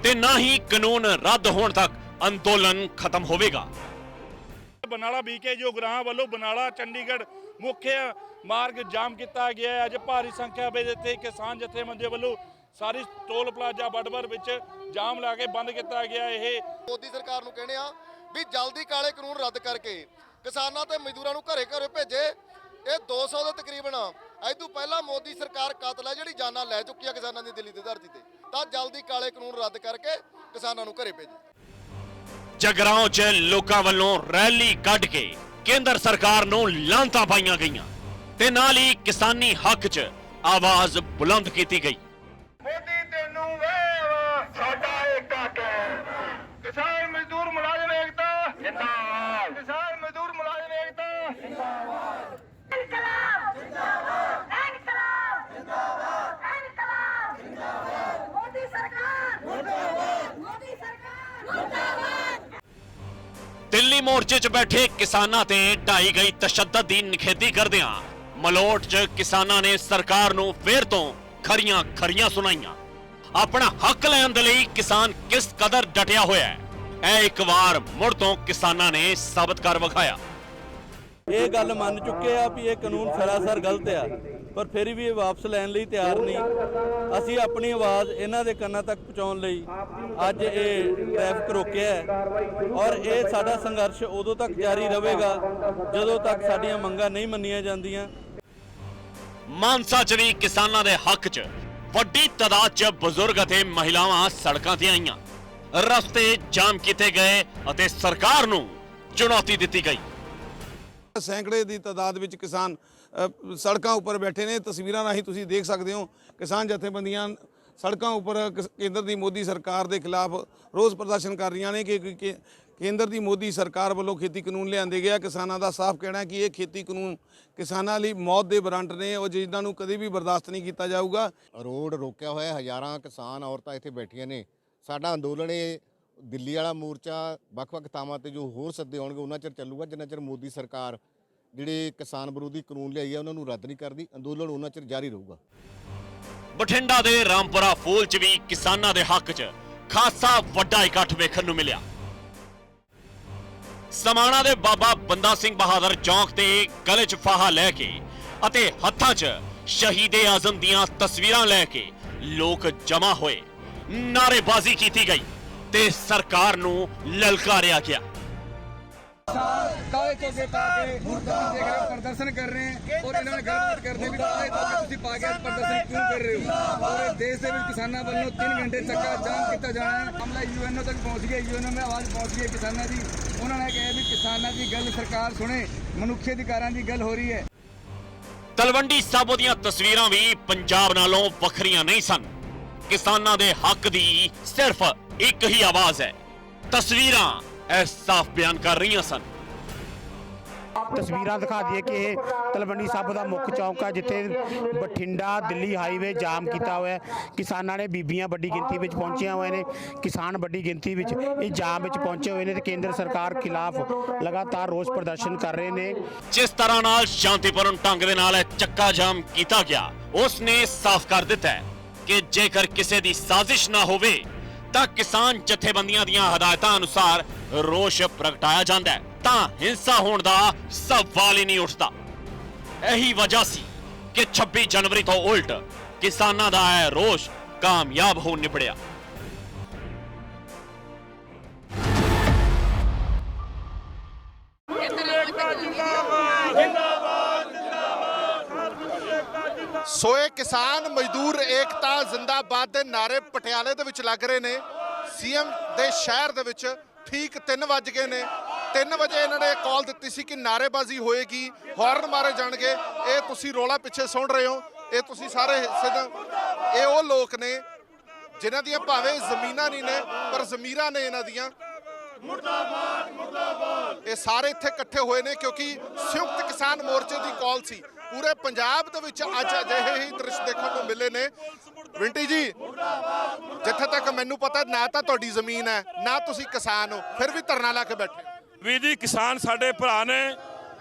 ਤੇ ਨਾ ਹੀ ਕਾਨੂੰਨ ਰੱਦ ਹੋਣ ਤੱਕ ਅੰਦੋਲਨ ਖਤਮ ਹੋਵੇਗਾ। ਬਰਨਾਲਾ ਬੀਕੇ ਉਗਰਾਹਾਂ ਵੱਲੋਂ ਬਰਨਾਲਾ ਚੰਡੀਗੜ੍ਹ ਮੁੱਖ ਮਾਰਗ ਜਾਮ ਕੀਤਾ ਗਿਆ ਹੈ। ਅੱਜ ਭਾਰੀ ਸੰਖਿਆ ਵਿੱਚ ਇੱਥੇ ਕਿਸਾਨ ਜਥੇਬੰਦੀਆਂ ਵੱਲੋਂ ਸਾਰੀ ਟੋਲ ਪਲਾਜ਼ਾ ਬੜਬਰ ਵਿੱਚ ਜਾਮ ਲਾ ਕੇ ਬੰਦ ਕੀਤਾ ਗਿਆ। ਇਹ ਮੋਦੀ ਸਰਕਾਰ ਨੂੰ ਕਹਿੰਦੇ ਆ ਵੀ ਜਲਦੀ ਕਾਲੇ ਕਾਨੂੰਨ ਰੱਦ ਕਰਕੇ ਕਿਸਾਨਾਂ ਤੇ ਮਜ਼ਦੂਰਾਂ ਨੂੰ ਘਰੇ ਘਰੇ ਭੇਜੇ। ਇਹ 200 ਦੇ ਤਕਰੀਬਨ ਇਦੋਂ ਪਹਿਲਾਂ ਮੋਦੀ ਸਰਕਾਰ ਕਾਤਲ ਹੈ ਜਿਹੜੀ ਜਾਨਾਂ ਲੈ ਚੁੱਕੀ ਆ ਕਿਸਾਨਾਂ ਦੀ ਦਿੱਲੀ ਦੀ ਧਰਤੀ ਤੇ। ਤਾਂ ਜਲਦੀ ਕਾਲੇ ਕਾਨੂੰਨ ਰੱਦ ਕਰਕੇ ਕਿਸਾਨਾਂ ਨੂੰ ਘਰੇ ਭੇਜੇ। ਜਗਰਾਓਂ 'ਚ ਲੋਕਾਂ ਵੱਲੋਂ ਰੈਲੀ ਕੱਢ ਕੇ ਕੇਂਦਰ ਸਰਕਾਰ ਨੂੰ ਲਾਂਤਾਂ ਪਾਈਆਂ ਗਈਆਂ ਤੇ ਨਾਲ ਹੀ ਕਿਸਾਨੀ ਹੱਕ 'ਚ ਆਵਾਜ਼ ਬੁਲੰਦ ਕੀਤੀ ਗਈ। ਮੋਦੀ ਤੈਨੂੰ ਵੇਖ ਸਾਡਾ ਏਕਾ ਕਿਸਾਨ ਮਜ਼ਦੂਰ ਮੁਲਾਜ਼ਮ ਏਕਤਾ ਜਿੰਦਾਬਾਦ। ਕਿਸਾਨ ਮਜ਼ਦੂਰ ਮੁਲਾਜ਼ਮ ਏਕਤਾ ਜਿੰਦਾਬਾਦ। ਇਨਕਲਾਬ ਜਿੰਦਾਬਾਦ। ਇਨਕਲਾਬ ਜਿੰਦਾਬਾਦ। ਇਨਕਲਾਬ ਜਿੰਦਾਬਾਦ। ਮੋਦੀ ਸਰਕਾਰ ਮੁਰਦਾਬਾਦ। ਮੋਦੀ ਸਰਕਾਰ ਮੁਰਦਾਬਾਦ। ਦਿੱਲੀ ਮੋਰਚੇ 'ਚ ਬੈਠੇ ਕਿਸਾਨਾਂ ਤੇ ਢਾਈ ਗਈ ਤਸ਼ੱਦਦ ਦੀ ਨਿਖੇਧੀ ਕਰਦਿਆਂ ਮਲੋਟ 'ਚ ਕਿਸਾਨਾਂ ਨੇ ਸਰਕਾਰ ਨੂੰ ਫੇਰ ਤੋਂ ਖਰੀਆਂ ਸੁਣਾਈਆਂ। ਆਪਣਾ ਹੱਕ ਲੈਣ ਦੇ ਲਈ ਕਿਸਾਨ ਕਿਸ ਕਦਰ ਡਟਿਆ ਹੋਇਆ ਹੈ, ਇਹ ਇੱਕ ਵਾਰ ਮੁੜ ਤੋਂ ਕਿਸਾਨਾਂ ਨੇ ਸਾਬਤ ਕਰ ਵਿਖਾਇਆ। ਇਹ ਗੱਲ ਮੰਨ ਚੁੱਕੇ ਆ ਵੀ ਇਹ ਕਾਨੂੰਨ ਸਰਾਸਰ ਗਲਤ ਆ, ਪਰ ਫਿਰ ਵੀ ਇਹ ਵਾਪਸ ਲੈਣ ਲਈ ਤਿਆਰ ਨਹੀਂ। ਅਸੀਂ ਆਪਣੀ ਆਵਾਜ਼ ਇਹਨਾਂ ਦੇ ਕੰਨਾਂ ਤੱਕ ਪਹੁੰਚਾਉਣ ਲਈ ਅੱਜ ਇਹ ਟ੍ਰੈਫਿਕ ਰੋਕਿਆ ਹੈ ਔਰ ਇਹ ਸਾਡਾ ਸੰਘਰਸ਼ ਉਦੋਂ ਤੱਕ ਜਾਰੀ ਰਹੇਗਾ ਜਦੋਂ ਤੱਕ ਸਾਡੀਆਂ ਮੰਗਾਂ ਨਹੀਂ ਮੰਨੀਆਂ ਜਾਂਦੀਆਂ। ਮਾਨਸਾ 'ਚ ਵੀ ਕਿਸਾਨਾਂ ਦੇ ਹੱਕ 'ਚ ਵੱਡੀ ਤਾਦਾਦ 'ਚ ਬਜ਼ੁਰਗ ਅਤੇ ਮਹਿਲਾਵਾਂ ਸੜਕਾਂ ਤੇ ਆਈਆਂ। ਰਸਤੇ ਜਾਮ ਕੀਤੇ ਗਏ ਅਤੇ ਸਰਕਾਰ ਨੂੰ ਚੁਣੌਤੀ ਦਿੱਤੀ ਗਈ। ਸੈਂਕੜੇ ਦੀ ਤਾਦਾਦ ਵਿੱਚ ਕਿਸਾਨ ਸੜਕਾਂ ਉੱਪਰ ਬੈਠੇ ਨੇ। ਤਸਵੀਰਾਂ ਰਾਹੀਂ ਤੁਸੀਂ ਦੇਖ ਸਕਦੇ ਹੋ ਕਿਸਾਨ ਜਥੇਬੰਦੀਆਂ ਸੜਕਾਂ ਉੱਪਰ ਕੇਂਦਰ ਦੀ ਮੋਦੀ ਸਰਕਾਰ ਦੇ ਖਿਲਾਫ ਰੋਸ ਪ੍ਰਦਰਸ਼ਨ ਕਰ ਰਹੀਆਂ ਨੇ ਕਿ ਕੇਂਦਰ ਦੀ ਮੋਦੀ ਸਰਕਾਰ ਵੱਲੋਂ ਖੇਤੀ ਕਾਨੂੰਨ ਲਿਆਂਦੇ ਗਿਆ। ਕਿਸਾਨਾਂ ਦਾ ਸਾਫ਼ ਕਹਿਣਾ ਹੈ ਕਿ ਇਹ ਖੇਤੀ ਕਾਨੂੰਨ ਕਿਸਾਨਾਂ ਲਈ ਮੌਤ ਦੇ ਵਾਰੰਟ ਨੇ ਔਰ ਜਿਨ੍ਹਾਂ ਨੂੰ ਕਦੇ ਵੀ ਬਰਦਾਸ਼ਤ ਨਹੀਂ ਕੀਤਾ ਜਾਊਗਾ। ਰੋਡ ਰੋਕਿਆ ਹੋਇਆ, ਹਜ਼ਾਰਾਂ ਕਿਸਾਨ ਔਰਤਾਂ ਇੱਥੇ ਬੈਠੀਆਂ ਨੇ। ਸਾਡਾ ਅੰਦੋਲਨ ਇਹ ਦਿੱਲੀ ਵਾਲਾ ਮੋਰਚਾ ਵੱਖ-ਵੱਖ ਥਾਵਾਂ ਤੇ ਜੋ ਹੋਰ ਸੱਦੇ ਆਉਣਗੇ ਉਹਨਾਂ ਚਿਰ ਚੱਲੂਗਾ ਜਿੰਨਾ ਚਿਰ ਮੋਦੀ ਸਰਕਾਰ ਜਿਹੜੇ ਕਿਸਾਨ ਵਿਰੋਧੀ ਕਾਨੂੰਨ ਲਿਆਈ ਆ ਉਹਨਾਂ ਨੂੰ ਰੱਦ ਨਹੀਂ ਕਰਦੀ। ਅੰਦੋਲਨ ਉਹਨਾਂ ਚਿਰ ਜਾਰੀ ਰਹੂਗਾ। ਬਠਿੰਡਾ ਦੇ ਰਾਮਪੁਰਾ ਫੂਲ 'ਚ ਵੀ ਕਿਸਾਨਾਂ ਦੇ ਹੱਕ 'ਚ ਖਾਸਾ ਵੱਡਾ ਇਕੱਠ ਵੇਖਣ ਨੂੰ ਮਿਲਿਆ। ਸਮਾਣਾ ਦੇ ਬਾਬਾ ਬੰਦਾ ਸਿੰਘ ਬਹਾਦਰ ਚੌਂਕ ਤੇ ਗਲੇ 'ਚ ਫਾਹਾ ਲੈ ਕੇ ਅਤੇ ਹੱਥਾਂ 'ਚ ਸ਼ਹੀਦੇ ਆਜ਼ਮ ਦੀਆਂ ਤਸਵੀਰਾਂ ਲੈ ਕੇ ਲੋਕ ਜਮ੍ਹਾਂ ਹੋਏ। ਨਾਅਰੇਬਾਜ਼ੀ ਕੀਤੀ ਗਈ ਤੇ ਸਰਕਾਰ ਨੂੰ ਲਲਕਾਰਿਆ ਗਿਆ। ਕਾਲੇ ਚੋਗੇ ਪਾ ਕੇ ਪ੍ਰਦਰਸ਼ਨ ਕਰ ਰਹੇ हैं और इन्होंने गलत करने भी काले चोगे ਤੁਸੀਂ ਪਾ ਕੇ ਪ੍ਰਦਰਸ਼ਨ ਕਿਉਂ ਕਰ ਰਹੇ ਹੋ। ਔਰ ਦੇਸ਼ ਦੇ ਵਿੱਚ ਕਿਸਾਨਾਂ ਵੱਲੋਂ 3 ਘੰਟੇ ਚੱਕਾ ਜਾਮ ਕੀਤਾ ਜਾਣਾ ਹੈ। ਮਾਮਲਾ ਯੂਐਨਓ ਤੱਕ ਪਹੁੰਚ ਗਿਆ। ਯੂਐਨਓ में ਆਵਾਜ਼ ਪਹੁੰਚ ਗਈ ਕਿਸਾਨਾਂ ਦੀ। ਉਹਨਾਂ ਨੇ ਕਿਹਾ ਵੀ ਕਿਸਾਨਾਂ ਦੀ ਗੱਲ ਸਰਕਾਰ ਸੁਣੇ, ਮਨੁੱਖੀ ਅਧਿਕਾਰਾਂ ਦੀ ਗੱਲ ਹੋ ਰਹੀ ਹੈ। ਤਲਵੰਡੀ ਸਾਬੋ ਦੀਆਂ ਤਸਵੀਰਾਂ ਵੀ ਪੰਜਾਬ ਨਾਲੋਂ ਵੱਖਰੀਆਂ ਨਹੀਂ ਸਨ। ਕਿਸਾਨਾਂ ਦੇ ਹੱਕ ਦੀ ਸਿਰਫ ਇੱਕ ਹੀ ਆਵਾਜ਼ ਹੈ। ਤਸਵੀਰਾਂ ਇਹ ਸਾਫ਼ ਬਿਆਨ ਕਰ ਰਹੀਆਂ ਸਨ। ਤਸਵੀਰਾਂ ਦਿਖਾ ਦਈਏ ਕਿ ਇਹ ਤਲਵੰਡੀ ਸਾਬੋ ਦਾ ਮੁੱਖ ਚੌਂਕ ਆ ਜਿੱਥੇ ਬਠਿੰਡਾ ਦਿੱਲੀ ਹਾਈਵੇ ਜਾਮ ਕੀਤਾ ਹੋਇਆ ਹੈ। ਕਿਸਾਨਾਂ ਨੇ, ਬੀਬੀਆਂ ਵੱਡੀ ਗਿਣਤੀ ਵਿੱਚ ਪਹੁੰਚੀਆਂ ਹੋਏ ਨੇ, ਕਿਸਾਨ ਵੱਡੀ ਗਿਣਤੀ ਵਿੱਚ ਇਸ ਜਾਮ ਵਿੱਚ ਪਹੁੰਚੇ ਹੋਏ ਨੇ ਤੇ ਕੇਂਦਰ ਸਰਕਾਰ ਖਿਲਾਫ ਲਗਾਤਾਰ ਰੋਸ ਪ੍ਰਦਰਸ਼ਨ ਕਰ ਰਹੇ ਨੇ। ਜਿਸ ਤਰ੍ਹਾਂ ਨਾਲ ਸ਼ਾਂਤੀਪੂਰਨ ਢੰਗ ਦੇ ਨਾਲ ਚੱਕਾ ਜਾਮ ਕੀਤਾ ਗਿਆ, ਉਸ ਨੇ ਸਾਫ਼ ਕਰ ਦਿੱਤਾ ਹੈ ਕਿ ਜੇਕਰ ਕਿਸੇ ਦੀ ਸਾਜ਼ਿਸ਼ ਨਾ ਹੋਵੇ ਤਾਂ ਕਿਸਾਨ ਜਥੇਬੰਦੀਆਂ ਦੀਆਂ ਹਦਾਇਤਾਂ ਅਨੁਸਾਰ ਰੋਸ਼ ਪ੍ਰਗਟਾਇਆ ਜਾਂਦਾ ਹੈ ਤਾਂ ਹਿੰਸਾ ਹੋਣ ਦਾ ਸਵਾਲ ਹੀ ਨਹੀਂ ਉੱਠਦਾ। ਇਹੀ ਵਜ੍ਹਾ ਸੀ ਕਿ 26 ਜਨਵਰੀ ਤੋਂ ਉਲਟ ਕਿਸਾਨਾਂ ਦਾ ਇਹ ਰੋਸ਼ ਕਾਮਯਾਬ ਹੋ ਨਿਬੜਿਆ। ਸੋ ਇਹ ਕਿਸਾਨ ਮਜ਼ਦੂਰ ਏਕਤਾ ਜ਼ਿੰਦਾਬਾਦ ਦੇ ਨਾਰੇ ਪਟਿਆਲੇ ਦੇ ਵਿੱਚ ਲੱਗ ਰਹੇ ਨੇ। ਸੀਐਮ ਦੇ ਸ਼ਹਿਰ ਦੇ ਵਿੱਚ ਠੀਕ 3 ਵੱਜ ਗਏ ਨੇ। 3 ਵਜੇ ਇਹਨਾਂ ਨੇ ਕਾਲ ਦਿੱਤੀ ਸੀ ਕਿ ਨਾਅਰੇਬਾਜ਼ੀ ਹੋਏਗੀ, ਹਾਰਨ ਮਾਰੇ ਜਾਣਗੇ। ਇਹ ਤੁਸੀਂ ਰੋਲਾ ਪਿੱਛੇ ਸੁਣ ਰਹੇ ਹੋ, ਇਹ ਤੁਸੀਂ ਸਾਰੇ ਹਿੱਸੇ ਦਾ, ਇਹ ਉਹ ਲੋਕ ਨੇ ਜਿਨ੍ਹਾਂ ਦੀਆਂ ਭਾਵੇਂ ਜ਼ਮੀਨਾਂ ਨਹੀਂ ਨੇ ਪਰ ਜ਼ਮੀਰਾਂ ਨੇ ਇਹਨਾਂ ਦੀਆਂ। ਇਹ ਸਾਰੇ ਇੱਥੇ ਇਕੱਠੇ ਹੋਏ ਨੇ ਕਿਉਂਕਿ ਸੰਯੁਕਤ ਕਿਸਾਨ ਮੋਰਚੇ ਦੀ ਕਾਲ ਸੀ। ਪੂਰੇ ਪੰਜਾਬ ਦੇ ਵਿੱਚ ਅੱਜ ਅਜਿਹੇ ਹੀ ਦ੍ਰਿਸ਼ ਦੇਖਣ ਨੂੰ ਮਿਲੇ ਨੇ। ਵਿੰਟੀ ਜੀ, ਜਿੱਥੇ ਤੱਕ ਮੈਨੂੰ ਪਤਾ ਨਾ ਤਾਂ ਤੁਹਾਡੀ ਜ਼ਮੀਨ ਹੈ ਨਾ ਤੁਸੀਂ ਕਿਸਾਨ ਹੋ, ਫਿਰ ਵੀ ਧਰਨਾ ਲਾ ਕੇ ਬੈਠੇ। ਵੀਰ ਜੀ, ਕਿਸਾਨ ਸਾਡੇ ਭਰਾ ਨੇ,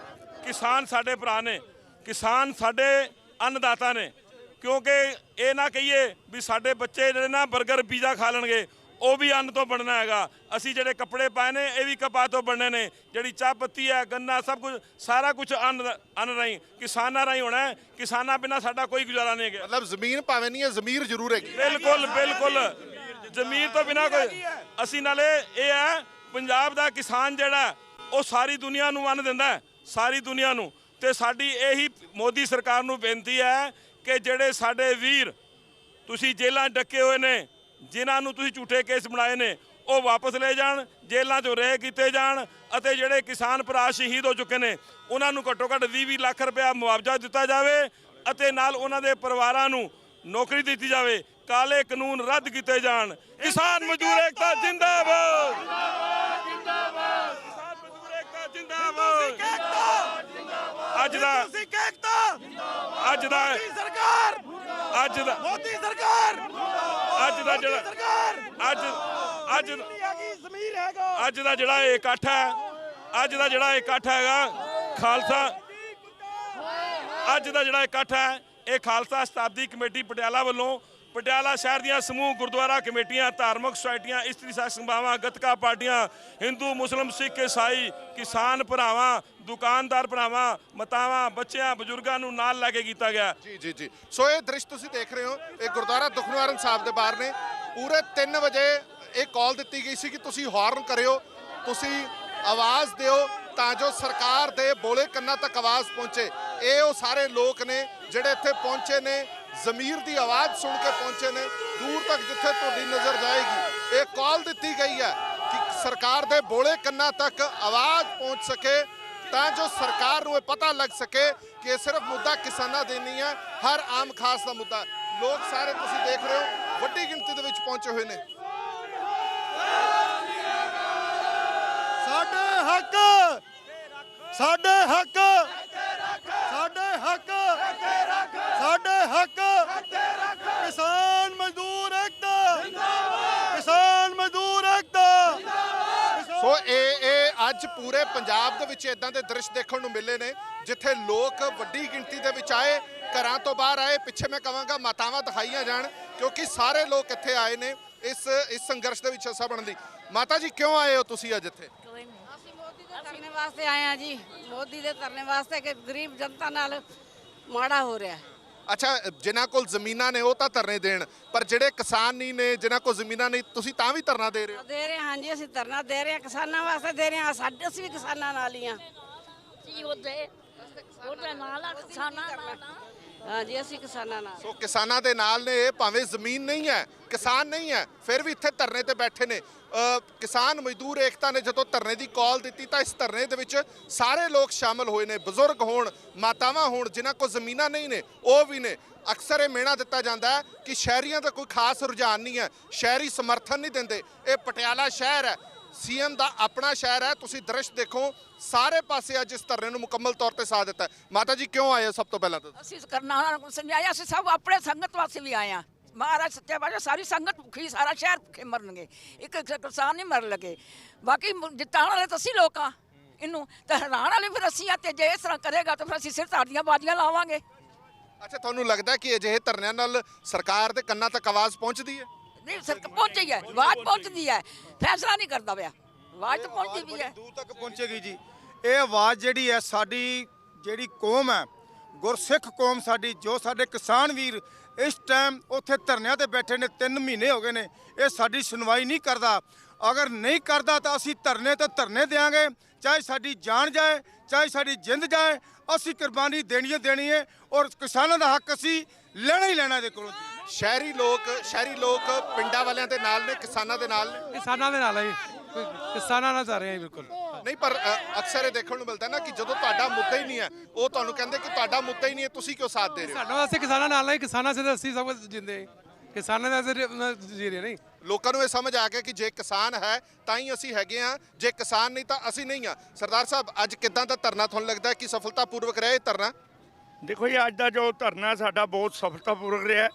ਕਿਸਾਨ ਸਾਡੇ ਭਰਾ ਨੇ, ਕਿਸਾਨ ਸਾਡੇ ਅੰਨਦਾਤਾ ਨੇ। ਕਿਉਂਕਿ ਇਹ ਨਾ ਕਹੀਏ ਵੀ ਸਾਡੇ ਬੱਚੇ ਜਿਹੜੇ ਨਾ 버ਗਰ ਪੀਜ਼ਾ ਖਾ ਲੈਣਗੇ, ਉਹ ਵੀ ਅੰਨ ਤੋਂ ਬਣਨਾ ਹੈਗਾ। ਅਸੀਂ ਜਿਹੜੇ ਕੱਪੜੇ ਪਾਏ ਨੇ ਇਹ ਵੀ ਕਪਾਹ ਤੋਂ ਬਣਨੇ ਨੇ। ਜਿਹੜੀ ਚਾਹ ਪੱਤੀ ਹੈ, ਗੰਨਾ, ਸਭ ਕੁਝ, ਸਾਰਾ ਕੁਝ ਅੰਨ ਰਾਹੀਂ, ਕਿਸਾਨਾਂ ਰਾਹੀਂ ਹੋਣਾ ਹੈ। ਕਿਸਾਨਾਂ ਬਿਨਾਂ ਸਾਡਾ ਕੋਈ ਗੁਜ਼ਾਰਾ ਨਹੀਂ ਹੈਗਾ। ਮਤਲਬ ਜ਼ਮੀਨ ਭਾਵੇਂ ਨਹੀਂ ਹੈ, ਜ਼ਮੀਰ ਜ਼ਰੂਰ ਹੈਗੀ। ਬਿਲਕੁਲ ਬਿਲਕੁਲ, ਜ਼ਮੀਰ ਤੋਂ ਬਿਨਾਂ ਕੋਈ ਅਸੀਂ, ਨਾਲੇ ਇਹ ਹੈ ਪੰਜਾਬ ਦਾ ਕਿਸਾਨ ਜਿਹੜਾ ਉਹ ਸਾਰੀ ਦੁਨੀਆ ਨੂੰ ਅੰਨ ਦਿੰਦਾ ਹੈ, ਸਾਰੀ ਦੁਨੀਆ ਨੂੰ। ਤੇ ਸਾਡੀ ਇਹੀ ਮੋਦੀ ਸਰਕਾਰ ਨੂੰ ਬੇਨਤੀ ਹੈ ਕਿ ਜਿਹੜੇ ਸਾਡੇ ਵੀਰ ਤੁਸੀਂ ਜੇਲ੍ਹਾਂ ਡੱਕੇ ਹੋਏ ਨੇ, ਜਿਨ੍ਹਾਂ ਨੂੰ ਤੁਸੀਂ ਝੂਠੇ ਕੇਸ ਬਣਾਏ ਨੇ, ਉਹ ਵਾਪਸ ਲੈ ਜਾਣ, ਜੇਲ੍ਹਾਂ 'ਚੋਂ ਰਿਹਾਅ ਕੀਤੇ ਜਾਣ। ਅਤੇ ਜਿਹੜੇ ਕਿਸਾਨ ਭਰਾ ਸ਼ਹੀਦ ਹੋ ਚੁੱਕੇ ਨੇ ਉਹਨਾਂ ਨੂੰ ਘੱਟੋ ਘੱਟ 20-20 ਲੱਖ ਰੁਪਇਆ ਮੁਆਵਜ਼ਾ ਦਿੱਤਾ ਜਾਵੇ ਅਤੇ ਨਾਲ ਉਹਨਾਂ ਦੇ ਪਰਿਵਾਰਾਂ ਨੂੰ ਨੌਕਰੀ ਦਿੱਤੀ ਜਾਵੇ। ਕਾਲੇ ਕਾਨੂੰਨ ਰੱਦ ਕੀਤੇ ਜਾਣ। ਕਿਸਾਨ ਮਜ਼ਦੂਰ ਏਕਤਾ ਜਿੰਦਾਬਾਦ, ਕਿਸਾਨ ਮਜ਼ਦੂਰ ਏਕਤਾ ਜਿੰਦਾਬਾਦ। ਅੱਜ ਦਾ ਜਿਹੜਾ ਇਹ ਇਕੱਠ ਹੈ, ਅੱਜ ਦਾ ਜਿਹੜਾ ਇਕੱਠ ਹੈਗਾ ਖਾਲਸਾ, ਅੱਜ ਦਾ ਜਿਹੜਾ ਇਕੱਠ ਹੈ ਇਹ ਖਾਲਸਾ ਸ਼ਤਾਬਦੀ ਕਮੇਟੀ ਪਟਿਆਲਾ ਵੱਲੋਂ ਪਟਿਆਲਾ ਸ਼ਹਿਰ ਦੀਆਂ ਸਮੂਹ ਗੁਰਦੁਆਰਾ ਕਮੇਟੀਆਂ, ਧਾਰਮਿਕ ਸੁਸਾਇਟੀਆਂ, ਇਸਤਰੀ ਸਾਖ ਸਭਾਵਾਂ, ਗੱਤਕਾ ਪਾਰਟੀਆਂ, ਹਿੰਦੂ, ਮੁਸਲਿਮ, ਸਿੱਖ, ਈਸਾਈ, ਕਿਸਾਨ ਭਰਾਵਾਂ, ਦੁਕਾਨਦਾਰ ਭਰਾਵਾਂ, ਮਾਤਾਵਾਂ, ਬੱਚਿਆਂ, ਬਜ਼ੁਰਗਾਂ ਨੂੰ ਨਾਲ ਲੈ ਕੇ ਕੀਤਾ ਗਿਆ। ਜੀ। ਸੋ ਇਹ ਦ੍ਰਿਸ਼ ਤੁਸੀਂ ਦੇਖ ਰਹੇ ਹੋ, ਇਹ ਗੁਰਦੁਆਰਾ ਦੁਖਨਿਵਾਰਨ ਸਾਹਿਬ ਦੇ ਬਾਹਰ ਨੇ। ਪੂਰੇ 3 ਵਜੇ ਇਹ ਕਾਲ ਦਿੱਤੀ ਗਈ ਸੀ ਕਿ ਤੁਸੀਂ ਹਾਰਨ ਕਰਿਓ, ਤੁਸੀਂ ਆਵਾਜ਼ ਦਿਓ ਤਾਂ ਜੋ ਸਰਕਾਰ ਦੇ ਬੋਲੇ ਕੰਨਾਂ ਤੱਕ ਆਵਾਜ਼ ਪਹੁੰਚੇ। ਇਹ ਉਹ ਸਾਰੇ ਲੋਕ ਨੇ ਜਿਹੜੇ ਇੱਥੇ ਪਹੁੰਚੇ ਨੇ, ਜ਼ਮੀਰ ਦੀ ਆਵਾਜ਼ ਸੁਣ ਕੇ ਪਹੁੰਚੇ ਨੇ। ਦੂਰ ਤੱਕ ਜਿੱਥੇ ਤੁਹਾਡੀ ਨਜ਼ਰ ਜਾਏਗੀ, ਇਹ ਕਾਲ ਦਿੱਤੀ ਗਈ ਹੈ ਕਿ ਸਰਕਾਰ ਦੇ ਬੋਲੇ ਕੰਨਾਂ ਤੱਕ ਆਵਾਜ਼ ਪਹੁੰਚ ਸਕੇ ਤਾਂ ਜੋ ਸਰਕਾਰ ਨੂੰ ਇਹ ਪਤਾ ਲੱਗ ਸਕੇ ਕਿ ਇਹ ਸਿਰਫ ਮੁੱਦਾ ਕਿਸਾਨਾਂ ਦਾ ਨਹੀਂ ਹੈ, ਹਰ ਆਮ ਖਾਸ ਦਾ ਮੁੱਦਾ। ਲੋਕ ਸਾਰੇ ਤੁਸੀਂ ਦੇਖ ਰਹੇ ਹੋ ਵੱਡੀ ਗਿਣਤੀ ਦੇ ਵਿੱਚ ਪਹੁੰਚੇ ਹੋਏ ਨੇ। ਸਾਡੇ ਹੱਕ, ਸਾਡੇ ਹੱਕ, ਸਾਡੇ ਹੱਕ, ਸਾਡੇ ਹੱਕ, ਕਿਸਾਨ ਮਜ਼ਦੂਰ ਏਕਤਾ, ਕਿਸਾਨ ਮਜ਼ਦੂਰ ਏਕਤਾ। ਸੋ ਇਹ ਅੱਜ ਪੂਰੇ ਪੰਜਾਬ ਦੇ ਵਿੱਚ ਇਦਾਂ ਦੇ ਦ੍ਰਿਸ਼ ਦੇਖਣ ਨੂੰ ਮਿਲੇ ਨੇ ਜਿੱਥੇ ਲੋਕ ਵੱਡੀ ਗਿਣਤੀ ਦੇ ਵਿੱਚ ਆਏ, ਘਰਾਂ ਤੋਂ ਬਾਹਰ ਆਏ। ਪਿੱਛੇ ਮੈਂ ਕਹਾਂਗਾ ਮਾਤਾਵਾਂ ਦਿਖਾਈਆਂ ਜਾਣ ਕਿਉਂਕਿ ਸਾਰੇ ਲੋਕ ਇੱਥੇ ਆਏ ਨੇ ਇਸ ਸੰਘਰਸ਼ ਦੇ ਵਿੱਚ ਹਿੱਸਾ ਬਣਨ ਦੀ। ਮਾਤਾ ਜੀ, ਕਿਉਂ ਆਏ ਹੋ ਤੁਸੀਂ ਅੱਜ ਇੱਥੇ? ਧਰਨੇ ਵਾਸਤੇ ਆਏ ਆ ਜੀ, ਮੋਦੀ ਦੇ ਧਰਨੇ ਵਾਸਤੇ ਕਿ ਗਰੀਬ ਜਨਤਾ ਨਾਲ ਮਾੜਾ ਹੋ ਰਿਹਾ। ਅੱਛਾ, ਜਿਨ੍ਹਾਂ ਕੋਲ ਜ਼ਮੀਨਾਂ ਨੇ ਉਹ ਤਾਂ ਧਰਨੇ ਦੇਣ, ਪਰ ਜਿਹੜੇ ਕਿਸਾਨ ਨਹੀਂ ਨੇ, ਜਿਨ੍ਹਾਂ ਕੋਲ ਜ਼ਮੀਨਾਂ ਨਹੀਂ, ਤੁਸੀਂ ਤਾਂ ਵੀ ਧਰਨਾ ਦੇ ਰਹੇ ਹੋ? ਦੇ ਰਹੇ ਹਾਂ ਜੀ, ਅਸੀਂ ਧਰਨਾ ਦੇ ਰਹੇ ਹਾਂ, ਕਿਸਾਨਾਂ ਵਾਸਤੇ ਦੇ ਰਹੇ ਹਾਂ। ਸਾਡੇ ਅਸੀਂ ਵੀ ਕਿਸਾਨਾਂ ਨਾਲ ਹੀ ਆ ਜੀ, ਉਹਦੇ ਨਾਲ ਆ, ਕਿਸਾਨਾਂ ਨਾਲ। ਹਾਂ ਜੀ, ਅਸੀਂ ਕਿਸਾਨਾਂ ਨਾਲ। ਸੋ ਕਿਸਾਨਾਂ ਦੇ ਨਾਲ ਨੇ ਇਹ, ਭਾਵੇਂ ਜ਼ਮੀਨ ਨਹੀਂ ਹੈ, ਕਿਸਾਨ ਨਹੀਂ ਹੈ, ਫਿਰ ਵੀ ਇੱਥੇ ਧਰਨੇ ਤੇ ਬੈਠੇ ਨੇ। ਕਿਸਾਨ ਮਜ਼ਦੂਰ ਏਕਤਾ ਨੇ ਜਦੋਂ ਧਰਨੇ ਦੀ ਕਾਲ ਦਿੱਤੀ ਤਾਂ ਇਸ ਧਰਨੇ ਦੇ ਵਿੱਚ ਸਾਰੇ ਲੋਕ ਸ਼ਾਮਲ ਹੋਏ ਨੇ, ਬਜ਼ੁਰਗ ਹੋਣ, ਮਾਤਾਵਾਂ ਹੋਣ, ਜਿਨ੍ਹਾਂ ਕੋਲ ਜ਼ਮੀਨਾਂ ਨਹੀਂ ਨੇ ਉਹ ਵੀ ਨੇ। ਅਕਸਰ ਇਹ ਮਿਹਣਾ ਦਿੱਤਾ ਜਾਂਦਾ ਹੈ ਕਿ ਸ਼ਹਿਰੀਆਂ ਦਾ ਕੋਈ ਖਾਸ ਰੁਝਾਨ ਨਹੀਂ ਹੈ, ਸ਼ਹਿਰੀ ਸਮਰਥਨ ਨਹੀਂ ਦਿੰਦੇ। ਇਹ ਪਟਿਆਲਾ ਸ਼ਹਿਰ ਹੈ, ਸੀਐਮ ਦਾ ਆਪਣਾ ਸ਼ਹਿਰ ਹੈ। ਤੁਸੀਂ ਦ੍ਰਿਸ਼ ਦੇਖੋ, ਸਾਰੇ ਪਾਸੇ ਅੱਜ ਇਸ ਧਰਨੇ ਨੂੰ ਮੁਕੰਮਲ ਤੌਰ ਤੇ ਸਾਥ ਦਿੱਤਾ। ਮਾਤਾ ਜੀ, ਕਿਉਂ ਆਏ ਹੋ? ਸਭ ਤੋਂ ਪਹਿਲਾਂ ਤਾਂ ਅਸੀਂ ਕਰਨਾ ਸਮਝਾਇਆ, ਅਸੀਂ ਸਭ ਆਪਣੇ ਸੰਗਤ ਵਾਸਤੇ ਵੀ ਆਏ ਆ। ਮਹਾਰਾਜ ਸੱਚੇ ਪਾਤਸ਼ਾਹ ਸਾਰੀ ਸੰਗਤ ਭੁੱਖੀ, ਸਾਰਾ ਸ਼ਹਿਰ ਭੁੱਖੇ ਮਰਨਗੇ, ਇੱਕ ਕਿਸਾਨ ਨਹੀਂ ਮਰਨ ਲੱਗੇ। ਬਾਕੀ ਜਿੱਤਾਣ ਵਾਲੇ ਤਾਂ ਅਸੀਂ ਲੋਕ ਆ, ਇਹਨੂੰ ਤਾਂ ਹਰਾਉਣ ਵਾਲੇ ਫਿਰ ਅਸੀਂ ਆ। ਤੇ ਜੇ ਇਸ ਤਰ੍ਹਾਂ ਕਰੇਗਾ ਤਾਂ ਫਿਰ ਅਸੀਂ ਸਿਰ ਧਾੜੀਆਂ ਬਾਜ਼ੀਆਂ ਲਾਵਾਂਗੇ। ਅੱਛਾ, ਤੁਹਾਨੂੰ ਲੱਗਦਾ ਕਿ ਅਜਿਹੇ ਧਰਨਿਆਂ ਨਾਲ ਸਰਕਾਰ ਦੇ ਕੰਨਾਂ ਤੱਕ ਆਵਾਜ਼ ਪਹੁੰਚਦੀ ਹੈ? ਨਹੀਂ, ਸਰਕਾਰ ਪਹੁੰਚੀ ਹੈ, ਆਵਾਜ਼ ਪਹੁੰਚਦੀ ਹੈ, ਫੈਸਲਾ ਨਹੀਂ ਕਰਦਾ ਪਿਆ, ਆਵਾਜ਼ ਤਾਂ ਪਹੁੰਚਦੀ ਵੀ ਹੈ। ਦੂਰ ਤੱਕ ਪਹੁੰਚੇਗੀ ਜੀ। ਇਹ ਆਵਾਜ਼ ਜਿਹੜੀ ਹੈ, ਸਾਡੀ ਜਿਹੜੀ ਕੌਮ ਹੈ, ਗੁਰਸਿੱਖ ਕੌਮ ਸਾਡੀ, ਜੋ ਸਾਡੇ ਕਿਸਾਨ ਵੀਰ ਇਸ ਟਾਈਮ ਉੱਥੇ ਧਰਨਿਆਂ ਤੇ ਬੈਠੇ ਨੇ, 3 ਮਹੀਨੇ ਹੋ ਗਏ ਨੇ, ਇਹ ਸਾਡੀ ਸੁਣਵਾਈ ਨਹੀਂ ਕਰਦਾ। ਅਗਰ ਨਹੀਂ ਕਰਦਾ ਤਾਂ ਅਸੀਂ ਧਰਨੇ ਤੇ ਧਰਨੇ ਦੇਵਾਂਗੇ, ਚਾਹੇ ਸਾਡੀ ਜਾਨ ਜਾਏ, ਚਾਹੇ ਸਾਡੀ ਜਿੰਦ ਜਾਏ, ਅਸੀਂ ਕੁਰਬਾਨੀ ਦੇਣੀ ਹੈ ਔਰ ਕਿਸਾਨਾਂ ਦਾ ਹੱਕ ਅਸੀਂ ਲੈਣਾ ਹੀ ਲੈਣਾ ਇਹਦੇ ਕੋਲੋਂ। ਸ਼ਹਿਰੀ ਲੋਕ ਪਿੰਡਾਂ ਵਾਲਿਆਂ ਦੇ ਨਾਲ ਨੇ, ਕਿਸਾਨਾਂ ਦੇ ਨਾਲ ਨੇ। ਕਿਸਾਨਾਂ ਦੇ ਨਾਲ ਹੈ ਜੀ, ਕਿਸਾਨਾਂ ਨਾਲ ਜਾ ਰਹੇ ਹਾਂ ਬਿਲਕੁਲ। ਨਹੀਂ, ਪਰ ਅਕਸਰ ਇਹ ਦੇਖਣ ਨੂੰ ਮਿਲਦਾ ਨਾ ਕਿ ਜਦੋਂ ਤੁਹਾਡਾ ਮੁੱਦਾ ਹੀ ਨਹੀਂ ਹੈ, ਉਹ ਤੁਹਾਨੂੰ ਕਹਿੰਦੇ ਕਿ ਤੁਹਾਡਾ ਮੁੱਦਾ ਹੀ ਨਹੀਂ ਹੈ, ਤੁਸੀਂ ਕਿਉਂ ਸਾਥ ਦੇ ਰਹੇ ਹੋ? ਸਾਡਾ ਅਸੀਂ ਕਿਸਾਨਾਂ ਨਾਲ ਨਹੀਂ, ਕਿਸਾਨਾਂ ਸੇ ਅਸੀਂ ਸਭ ਕੁਝ ਜਿੰਦੇ, ਕਿਸਾਨਾਂ ਦਾ ਜੀ ਰਹੇ ਨਹੀਂ। ਲੋਕਾਂ ਨੂੰ ਇਹ ਸਮਝ ਆ ਗਿਆ ਕਿ ਜੇ ਕਿਸਾਨ ਹੈ ਤਾਂ ਹੀ ਅਸੀਂ ਹੈਗੇ ਆ, ਜੇ ਕਿਸਾਨ ਨਹੀਂ ਤਾਂ ਅਸੀਂ ਨਹੀਂ ਆ। ਸਰਦਾਰ ਸਾਹਿਬ, ਅੱਜ ਕਿੱਦਾਂ ਦਾ ਧਰਨਾ ਤੁਹਾਨੂੰ ਲੱਗਦਾ ਹੈ ਕਿ ਸਫਲਤਾਪੂਰਵਕ ਰਿਹਾ ਇਹ ਧਰਨਾ? ਦੇਖੋ ਜੀ, ਅੱਜ ਦਾ ਜੋ ਧਰਨਾ ਸਾਡਾ ਬਹੁਤ ਸਫਲਤਾਪੂਰਵਕ ਰਿਹਾ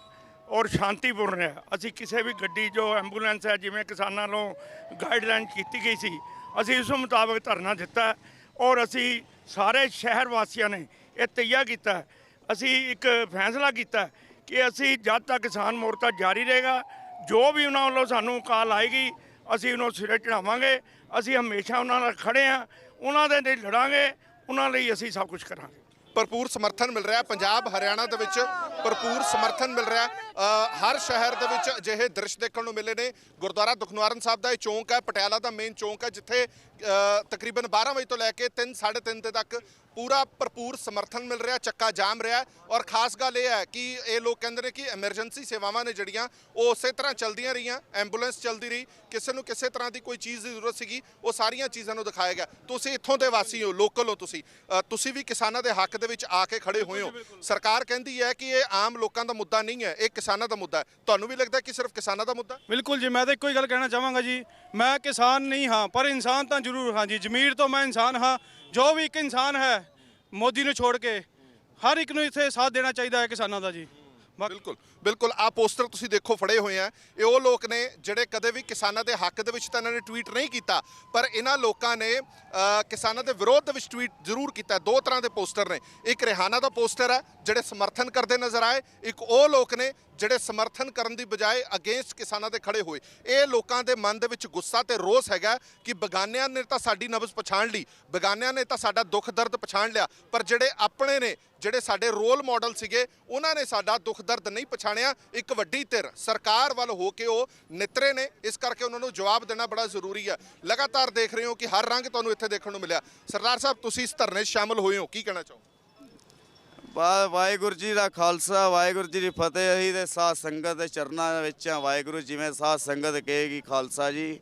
ਔਰ ਸ਼ਾਂਤੀਪੂਰਨ ਰਿਹਾ। ਅਸੀਂ ਕਿਸੇ ਵੀ ਗੱਡੀ ਜੋ ਐਂਬੂਲੈਂਸ ਹੈ, ਜਿਵੇਂ ਕਿਸਾਨਾਂ ਨੂੰ ਗਾਈਡਲਾਈਨ ਕੀਤੀ ਗਈ ਸੀ, ਅਸੀਂ ਉਸ ਮੁਤਾਬਕ ਧਰਨਾ ਦਿੱਤਾ ਔਰ ਅਸੀਂ ਸਾਰੇ ਸ਼ਹਿਰ ਵਾਸੀਆਂ ਨੇ ਇਹ ਤੈਯਾ ਕੀਤਾ, ਅਸੀਂ ਇੱਕ ਫੈਸਲਾ ਕੀਤਾ ਕਿ ਅਸੀਂ ਜਦ ਤੱਕ ਕਿਸਾਨ ਮੋਰਚਾ ਜਾਰੀ ਰਹੇਗਾ, ਜੋ ਵੀ ਉਹਨਾਂ ਵੱਲੋਂ ਸਾਨੂੰ ਕਾਲ ਆਏਗੀ ਅਸੀਂ ਉਹਨੂੰ ਸਿਰੇ ਚੜਾਵਾਂਗੇ। ਅਸੀਂ ਹਮੇਸ਼ਾ ਉਹਨਾਂ ਨਾਲ ਖੜੇ ਹਾਂ, ਉਹਨਾਂ ਦੇ ਲਈ ਲੜਾਂਗੇ, ਉਹਨਾਂ ਲਈ ਅਸੀਂ ਸਭ ਕੁਝ ਕਰਾਂਗੇ। ਭਰਪੂਰ ਸਮਰਥਨ ਮਿਲ ਰਿਹਾ ਪੰਜਾਬ ਹਰਿਆਣਾ ਦੇ ਵਿੱਚ, ਭਰਪੂਰ ਸਮਰਥਨ ਮਿਲ ਰਿਹਾ। ਹਰ ਸ਼ਹਿਰ ਦੇ ਵਿੱਚ ਅਜਿਹੇ ਦ੍ਰਿਸ਼ ਦੇਖਣ ਨੂੰ ਮਿਲੇ ਨੇ। ਗੁਰਦੁਆਰਾ ਦੁਖਨਿਵਾਰਨ ਸਾਹਿਬ ਦਾ ਇਹ ਚੌਂਕ ਹੈ, ਪਟਿਆਲਾ ਦਾ ਮੇਨ ਚੌਂਕ ਹੈ, ਜਿੱਥੇ ਤਕਰੀਬਨ 12 ਵਜੇ ਤੋਂ ਲੈ ਕੇ 3-3:30 ਵਜੇ ਤੱਕ ਪੂਰਾ ਭਰਪੂਰ ਸਮਰਥਨ ਮਿਲ ਰਿਹਾ, ਚੱਕਾ ਜਾਮ ਰਿਹਾ। ਔਰ ਖਾਸ ਗੱਲ ਇਹ ਹੈ ਕਿ ਇਹ ਲੋਕ ਕਹਿੰਦੇ ਨੇ ਕਿ ਐਮਰਜੈਂਸੀ ਸੇਵਾਵਾਂ ਨੇ ਜਿਹੜੀਆਂ ਉਹ ਉਸੇ ਤਰ੍ਹਾਂ ਚੱਲਦੀਆਂ ਰਹੀਆਂ, ਐਂਬੂਲੈਂਸ ਚੱਲਦੀ ਰਹੀ, ਕਿਸੇ ਨੂੰ ਕਿਸੇ ਤਰ੍ਹਾਂ ਦੀ ਕੋਈ ਚੀਜ਼ ਦੀ ਜ਼ਰੂਰਤ ਸੀਗੀ ਉਹ ਸਾਰੀਆਂ ਚੀਜ਼ਾਂ ਨੂੰ ਦਿਖਾਇਆ ਗਿਆ। ਤੁਸੀਂ ਇੱਥੋਂ ਦੇ ਵਾਸੀ ਹੋ, ਲੋਕਲ ਹੋ, ਤੁਸੀਂ ਵੀ ਕਿਸਾਨਾਂ ਦੇ ਹੱਕ ਦੇ ਵਿੱਚ ਆ ਕੇ ਖੜੇ ਹੋਏ ਹੋ। ਸਰਕਾਰ ਕਹਿੰਦੀ ਹੈ ਕਿ ਇਹ ਆਮ ਲੋਕਾਂ ਦਾ ਮੁੱਦਾ ਨਹੀਂ ਹੈ, ਇਹ ਕਿਸਾਨਾਂ ਦਾ ਮੁੱਦਾ ਹੈ। ਤੁਹਾਨੂੰ ਵੀ ਲੱਗਦਾ ਕਿ ਸਿਰਫ ਕਿਸਾਨਾਂ ਦਾ ਮੁੱਦਾ? ਬਿਲਕੁਲ ਜੀ, ਮੈਂ ਤਾਂ ਇੱਕੋ ਹੀ ਗੱਲ ਕਹਿਣਾ ਚਾਹਾਂਗਾ ਜੀ, ਮੈਂ ਕਿਸਾਨ ਨਹੀਂ ਹਾਂ ਪਰ ਇਨਸਾਨ ਤਾਂ ਜ਼ਰੂਰ ਹਾਂ ਜੀ। ਜ਼ਮੀਰ ਤੋਂ ਮੈਂ ਇਨਸਾਨ ਹਾਂ। ਜੋ ਵੀ ਇੱਕ ਇਨਸਾਨ ਹੈ, ਮੋਦੀ ਨੂੰ ਛੋੜ ਕੇ ਹਰ ਇੱਕ ਨੂੰ ਇੱਥੇ ਸਾਥ ਦੇਣਾ ਚਾਹੀਦਾ ਹੈ ਕਿਸਾਨਾਂ ਦਾ ਜੀ। ਬਿਲਕੁਲ ਆ ਪੋਸਟਰ ਤੁਸੀਂ ਦੇਖੋ ਫੜੇ ਹੋਏ ਆ, ਇਹ ਉਹ ਲੋਕ ਨੇ ਜਿਹੜੇ ਕਦੇ ਵੀ ਕਿਸਾਨਾਂ ਦੇ ਹੱਕ ਦੇ ਵਿੱਚ ਤਾਂ ਇਹਨਾਂ ਨੇ ਟਵੀਟ ਨਹੀਂ ਕੀਤਾ, ਪਰ ਇਹਨਾਂ ਲੋਕਾਂ ਨੇ ਕਿਸਾਨਾਂ ਦੇ ਵਿਰੋਧ ਦੇ ਵਿੱਚ ਟਵੀਟ ਜ਼ਰੂਰ ਕੀਤਾ। ਦੋ ਤਰ੍ਹਾਂ ਦੇ ਪੋਸਟਰ ਨੇ, ਇੱਕ ਰਿਹਾਨਾ ਦਾ ਪੋਸਟਰ ਹੈ ਜਿਹੜੇ ਸਮਰਥਨ ਕਰਦੇ ਨਜ਼ਰ ਆਏ, ਇੱਕ ਉਹ ਲੋਕ ਨੇ ਜਿਹੜੇ ਸਮਰਥਨ ਕਰਨ ਦੀ ਬਜਾਏ ਅਗੇਂਸਟ ਕਿਸਾਨਾਂ ਦੇ ਖੜੇ ਹੋਏ। ਇਹ ਲੋਕਾਂ ਦੇ ਮਨ ਦੇ ਵਿੱਚ ਗੁੱਸਾ ਤੇ ਰੋਸ ਹੈਗਾ ਕਿ ਬਗਾਨਿਆਂ ਨੇ ਤਾਂ ਸਾਡੀ ਨਬਜ਼ ਪਛਾਣ ਲਈ, ਬਗਾਨਿਆਂ ਨੇ ਤਾਂ ਸਾਡਾ ਦੁੱਖ ਦਰਦ ਪਛਾਣ ਲਿਆ, ਪਰ ਜਿਹੜੇ ਆਪਣੇ ਨੇ, ਜਿਹੜੇ ਸਾਡੇ ਰੋਲ ਮਾਡਲ ਸੀਗੇ, ਉਹਨਾਂ ਨੇ ਸਾਡਾ ਦੁੱਖ ਦਰਦ ਨਹੀਂ ਪਛਾਣਿਆ। ਇੱਕ ਵੱਡੀ ਧਿਰ ਸਰਕਾਰ ਵੱਲ ਹੋ ਕੇ ਉਹ ਨਿਤਰੇ ਨੇ, ਇਸ ਕਰਕੇ ਉਹਨਾਂ ਨੂੰ ਜਵਾਬ ਦੇਣਾ ਬੜਾ ਜ਼ਰੂਰੀ ਹੈ। ਲਗਾਤਾਰ ਦੇਖ ਰਹੇ ਹੋ ਕਿ ਹਰ ਰੰਗ ਤੁਹਾਨੂੰ ਇੱਥੇ ਦੇਖਣ ਨੂੰ ਮਿਲਿਆ। ਸਰਦਾਰ ਸਾਹਿਬ, ਤੁਸੀਂ ਇਸ ਧਰਨੇ 'ਚ ਸ਼ਾਮਲ ਹੋਏ ਹੋ, ਕੀ ਕਹਿਣਾ ਚਾਹੋ? ਵਾਹਿਗੁਰੂ ਜੀ ਦਾ ਖਾਲਸਾ, ਵਾਹਿਗੁਰੂ ਜੀ ਦੀ ਫਤਿਹ। ਅਸੀਂ ਤੇ ਸਾਧ ਸੰਗਤ ਦੇ ਚਰਨਾਂ ਵਿੱਚ ਆ। ਵਾਹਿਗੁਰੂ ਜਿਵੇਂ ਸਾਧ ਸੰਗਤ ਕਹੇਗੀ ਖਾਲਸਾ ਜੀ।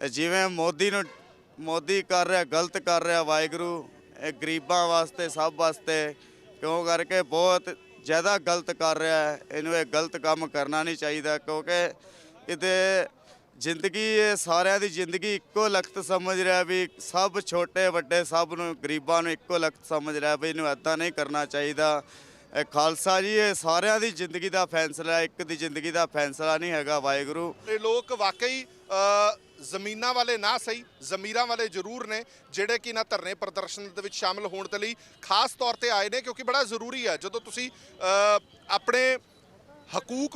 ਜਿਵੇਂ ਮੋਦੀ ਕਰ ਰਿਹਾ, ਗਲਤ ਕਰ ਰਿਹਾ, ਵਾਹਿਗੁਰੂ ਇਹ ਗਰੀਬਾਂ ਵਾਸਤੇ, ਸਭ ਵਾਸਤੇ ਕਿਉਂ ਕਰਕੇ ਬਹੁਤ ਜ਼ਿਆਦਾ ਗਲਤ ਕਰ ਰਿਹਾ ਹੈ। ਇਹਨੂੰ ਇਹ ਗਲਤ ਕੰਮ ਕਰਨਾ ਨਹੀਂ ਚਾਹੀਦਾ, ਕਿਉਂਕਿ ਇਹਦੇ ਜ਼ਿੰਦਗੀ, ਸਾਰਿਆਂ ਦੀ ਜ਼ਿੰਦਗੀ ਇੱਕੋ ਲਖਤ ਸਮਝ ਰਿਹਾ ਵੀ ਸਭ ਛੋਟੇ ਵੱਡੇ ਸਭ ਨੂੰ, ਗਰੀਬਾਂ ਨੂੰ ਇੱਕੋ ਲਖਤ ਸਮਝ ਰਿਹਾ ਵੀ ਇਹਨੂੰ ਇੱਦਾਂ ਨਹੀਂ ਕਰਨਾ ਚਾਹੀਦਾ। ਇਹ ਖਾਲਸਾ ਜੀ, ਇਹ ਸਾਰਿਆਂ ਦੀ ਜ਼ਿੰਦਗੀ ਦਾ ਫੈਸਲਾ, ਇੱਕ ਦੀ ਜ਼ਿੰਦਗੀ ਦਾ ਫੈਸਲਾ ਨਹੀਂ ਹੈਗਾ। ਵਾਹਿਗੁਰੂ, ਇਹ ਲੋਕ ਵਾਕਈ ਜ਼ਮੀਨਾਂ ਵਾਲੇ ਨਾ ਸਹੀ, ਜ਼ਮੀਰਾਂ ਵਾਲੇ ਜ਼ਰੂਰ ਨੇ, ਜਿਹੜੇ ਕਿ ਇਹਨਾਂ ਧਰਨੇ ਪ੍ਰਦਰਸ਼ਨ ਦੇ ਵਿੱਚ ਸ਼ਾਮਲ ਹੋਣ ਦੇ ਲਈ ਖਾਸ ਤੌਰ ਤੇ ਆਏ ਨੇ, ਕਿਉਂਕਿ ਬੜਾ ਜ਼ਰੂਰੀ ਹੈ ਜਦੋਂ ਤੁਸੀਂ ਆਪਣੇ ਹਕੂਕ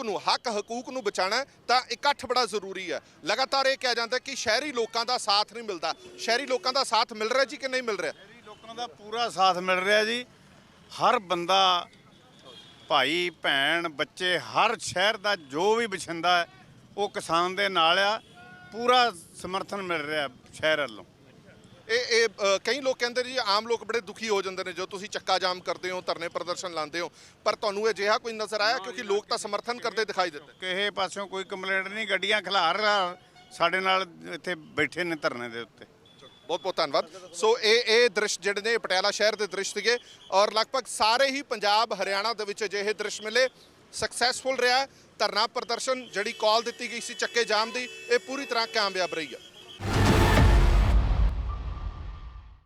ਨੂੰ ਬਚਾਉਣਾ ਤਾਂ ਇਕੱਠ ਬੜਾ ਜ਼ਰੂਰੀ ਹੈ। ਲਗਾਤਾਰ ਇਹ ਕਿਹਾ ਜਾਂਦਾ ਕਿ ਸ਼ਹਿਰੀ ਲੋਕਾਂ ਦਾ ਸਾਥ ਨਹੀਂ ਮਿਲਦਾ। ਸ਼ਹਿਰੀ ਲੋਕਾਂ ਦਾ ਸਾਥ ਮਿਲ ਰਿਹਾ ਜੀ ਕਿ ਨਹੀਂ ਮਿਲ ਰਿਹਾ? ਸ਼ਹਿਰੀ ਲੋਕਾਂ ਦਾ ਪੂਰਾ ਸਾਥ ਮਿਲ ਰਿਹਾ ਜੀ। ਹਰ ਬੰਦਾ, ਭਾਈ ਭੈਣ, ਬੱਚੇ, ਹਰ ਸ਼ਹਿਰ ਦਾ ਜੋ ਵੀ ਵਸਿੰਦਾ ਹੈ ਉਹ ਕਿਸਾਨ ਦੇ ਨਾਲ ਆ। ਪੂਰਾ ਸਮਰਥਨ ਮਿਲ ਰਿਹਾ ਸ਼ਹਿਰ ਵੱਲੋਂ। ਇਹ ਕਈ ਲੋਕ ਕਹਿੰਦੇ ਜੀ, ਆਮ ਲੋਕ ਬੜੇ ਦੁਖੀ ਹੋ ਜਾਂਦੇ ਨੇ ਜਦੋਂ ਤੁਸੀਂ ਚੱਕਾ ਜਾਮ ਕਰਦੇ ਹੋ, ਧਰਨੇ ਪ੍ਰਦਰਸ਼ਨ ਲਾਉਂਦੇ ਹੋ, ਪਰ ਤੁਹਾਨੂੰ ਅਜਿਹਾ ਕੋਈ ਨਜ਼ਰ ਆਇਆ? ਕਿਉਂਕਿ ਲੋਕ ਤਾਂ ਸਮਰਥਨ ਕਰਦੇ ਦਿਖਾਈ ਦਿੱਤੇ। ਕਿਸੇ ਪਾਸਿਓਂ ਕੋਈ ਕੰਪਲੇਂਟ ਨਹੀਂ, ਗੱਡੀਆਂ ਖਿਲਾਰ ਸਾਡੇ ਨਾਲ ਇੱਥੇ ਬੈਠੇ ਨੇ ਧਰਨੇ ਦੇ ਉੱਤੇ। ਬਹੁਤ ਬਹੁਤ ਧੰਨਵਾਦ। ਸੋ ਇਹ ਦ੍ਰਿਸ਼ ਜਿਹੜੇ ਨੇ ਪਟਿਆਲਾ ਸ਼ਹਿਰ ਦੇ ਦ੍ਰਿਸ਼ ਸੀਗੇ, ਔਰ ਲਗਭਗ ਸਾਰੇ ਹੀ ਪੰਜਾਬ ਹਰਿਆਣਾ ਦੇ ਵਿੱਚ ਅਜਿਹੇ ਦ੍ਰਿਸ਼ ਮਿਲੇ। ਸਕਸੈਸਫੁਲ ਰਿਹਾ ਧਰਨਾ ਪ੍ਰਦਰਸ਼ਨ, ਜਿਹੜੀ ਕਾਲ ਦਿੱਤੀ ਗਈ ਸੀ ਚੱਕੇ ਜਾਮ ਦੀ, ਇਹ ਪੂਰੀ ਤਰ੍ਹਾਂ ਕਾਮਯਾਬ ਰਹੀ ਹੈ।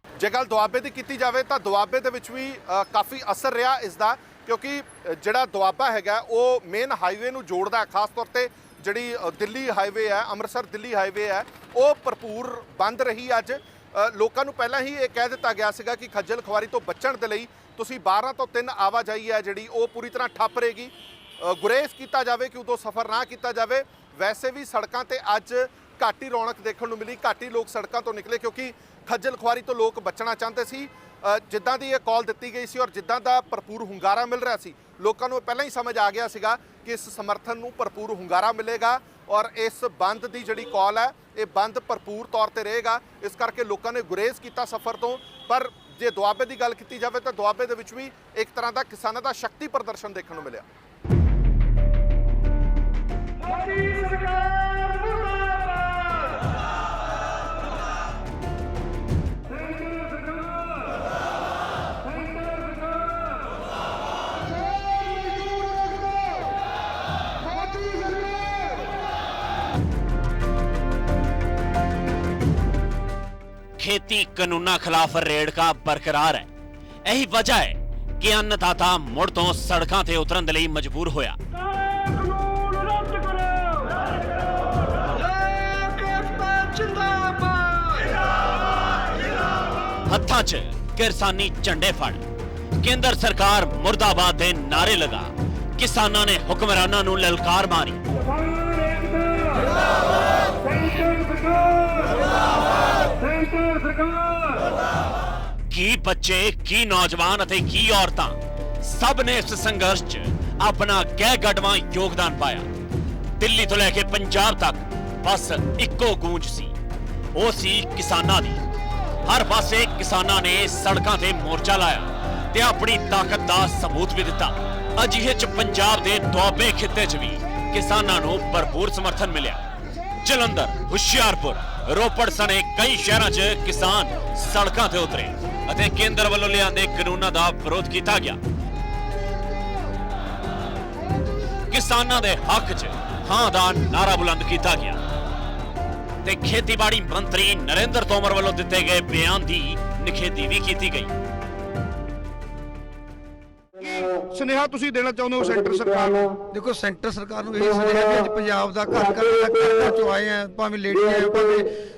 ਜੇ ਗੱਲ ਦੁਆਬੇ ਦੀ ਕੀਤੀ ਜਾਵੇ ਤਾਂ ਦੁਆਬੇ ਦੇ ਵਿੱਚ ਵੀ ਕਾਫੀ ਅਸਰ ਰਿਹਾ ਇਸ ਦਾ, ਕਿਉਂਕਿ ਜਿਹੜਾ ਦੁਆਬਾ ਹੈਗਾ ਉਹ ਮੇਨ ਹਾਈਵੇ ਨੂੰ ਜੋੜਦਾ। ਖਾਸ ਤੌਰ ਤੇ ਜਿਹੜੀ ਦਿੱਲੀ ਹਾਈਵੇ ਹੈ, ਅੰਮ੍ਰਿਤਸਰ ਦਿੱਲੀ ਹਾਈਵੇ ਹੈ, ਉਹ ਭਰਪੂਰ ਬੰਦ ਰਹੀ। ਅੱਜ ਲੋਕਾਂ ਨੂੰ ਪਹਿਲਾਂ ਹੀ ਇਹ ਕਹਿ ਦਿੱਤਾ ਗਿਆ ਸੀਗਾ ਕਿ ਖੱਜਲ ਖੁਆਰੀ ਤੋਂ ਬਚਣ ਦੇ ਲਈ ਤੁਸੀਂ 12 ਤੋਂ 3 ਆਵਾਜਾਈ ਹੈ ਜਿਹੜੀ ਉਹ ਪੂਰੀ ਤਰ੍ਹਾਂ ਠੱਪ ਰਹੇਗੀ। ਗੁਰੇਜ਼ ਕੀਤਾ ਜਾਵੇ ਕਿ ਉਦੋਂ ਸਫ਼ਰ ਨਾ ਕੀਤਾ ਜਾਵੇ। ਵੈਸੇ ਵੀ ਸੜਕਾਂ ਤੇ ਅੱਜ ਘੱਟ ਹੀ ਰੌਣਕ ਦੇਖਣ ਨੂੰ ਮਿਲੀ, ਘੱਟ ਹੀ ਲੋਕ ਸੜਕਾਂ ਤੋਂ ਨਿਕਲੇ, ਕਿਉਂਕਿ ਖੱਜਲ ਖੁਆਰੀ ਤੋਂ ਲੋਕ ਬਚਣਾ ਚਾਹੁੰਦੇ ਸੀ। ਜਿੱਦਾਂ ਦੀ ਇਹ ਕਾਲ ਦਿੱਤੀ ਗਈ ਸੀ ਔਰ ਜਿੱਦਾਂ ਦਾ ਭਰਪੂਰ ਹੁੰਗਾਰਾ ਮਿਲ ਰਿਹਾ ਸੀ, ਲੋਕਾਂ ਨੂੰ ਪਹਿਲਾਂ ਹੀ ਸਮਝ ਆ ਗਿਆ ਸੀਗਾ ਕਿ ਇਸ ਸਮਰਥਨ ਨੂੰ ਭਰਪੂਰ ਹੁੰਗਾਰਾ ਮਿਲੇਗਾ ਔਰ ਇਸ ਬੰਦ ਦੀ ਜਿਹੜੀ ਕਾਲ ਹੈ ਇਹ ਬੰਦ ਭਰਪੂਰ ਤੌਰ ਤੇ ਰਹੇਗਾ। ਇਸ ਕਰਕੇ ਲੋਕਾਂ ਨੇ ਗੁਰੇਜ਼ ਕੀਤਾ ਸਫ਼ਰ ਤੋਂ, ਪਰ ਜੇ ਦੁਆਬੇ ਦੀ ਗੱਲ ਕੀਤੀ ਜਾਵੇ ਤਾਂ ਦੁਆਬੇ ਦੇ ਵਿੱਚ ਵੀ ਇੱਕ ਤਰ੍ਹਾਂ ਦਾ ਕਿਸਾਨਾਂ ਦਾ ਸ਼ਕਤੀ ਪ੍ਰਦਰਸ਼ਨ ਦੇਖਣ ਨੂੰ ਮਿਲਿਆ। खेती कानूना खिलाफ रेड़का बरकरार है। यही वजह है कि अन्नदाता मुड़ तो सड़कों ते उतरन दे लई मजबूर होया। हत्थां च किसानी झंडे फड़ केंद्र सरकार मुर्दाबाद दे नारे लगा किसानां ने हुक्मरानां नूं ललकार मारी। की बच्चे की नौजवान अते की औरतां सब ने इस संघर्ष च अपना गैगडवा योगदान पाया। दिल्ली तो लेके पंजाब तक बस इक्को गूंज सी, ओ सी किसानां दी। हर पासे किसानां ने सड़कां ते मोर्चा लाया ते अपनी ताकत दा सबूत भी दिता। अजिहे च पंजाब दे दुआबे खित्ते च भी किसानां नूं भरपूर समर्थन मिलिया। जलंधर, हुशियारपुर, रोपड़ सने कई शहरां च किसान सड़कां ते उतरे ਅਤੇ ਕੇਂਦਰ ਵੱਲੋਂ ਲਿਆਂਦੇ ਕਾਨੂੰਨਾਂ ਦਾ ਵਿਰੋਧ ਕੀਤਾ ਗਿਆ। ਕਿਸਾਨਾਂ ਦੇ ਹੱਕ 'ਚ ਹਾਂ ਦਾ ਨਾਰਾ ਬੁਲੰਦ ਕੀਤਾ ਗਿਆ ਤੇ ਖੇਤੀਬਾੜੀ ਮੰਤਰੀ ਨਰਿੰਦਰ ਤੋਮਰ ਵੱਲੋਂ ਦਿੱਤੇ ਗਏ ਬਿਆਨ ਦੀ ਨਿਖੇਧੀ ਵੀ ਕੀਤੀ ਗਈ। ਸੁਨੇਹਾ ਤੁਸੀਂ ਦੇਣਾ ਚਾਹੁੰਦੇ ਹੋ ਸੈਂਟਰ ਸਰਕਾਰ ਨੂੰ? ਦੇਖੋ ਸੈਂਟਰ ਸਰਕਾਰ ਨੂੰ ਇਹ ਸੁਨੇਹਾ ਕਿ ਅੱਜ ਪੰਜਾਬ ਦਾ ਘਰ ਚੋਂ ਆਏ ਆ, ਭਾਵੇਂ ਲੇਡੀ ਆ,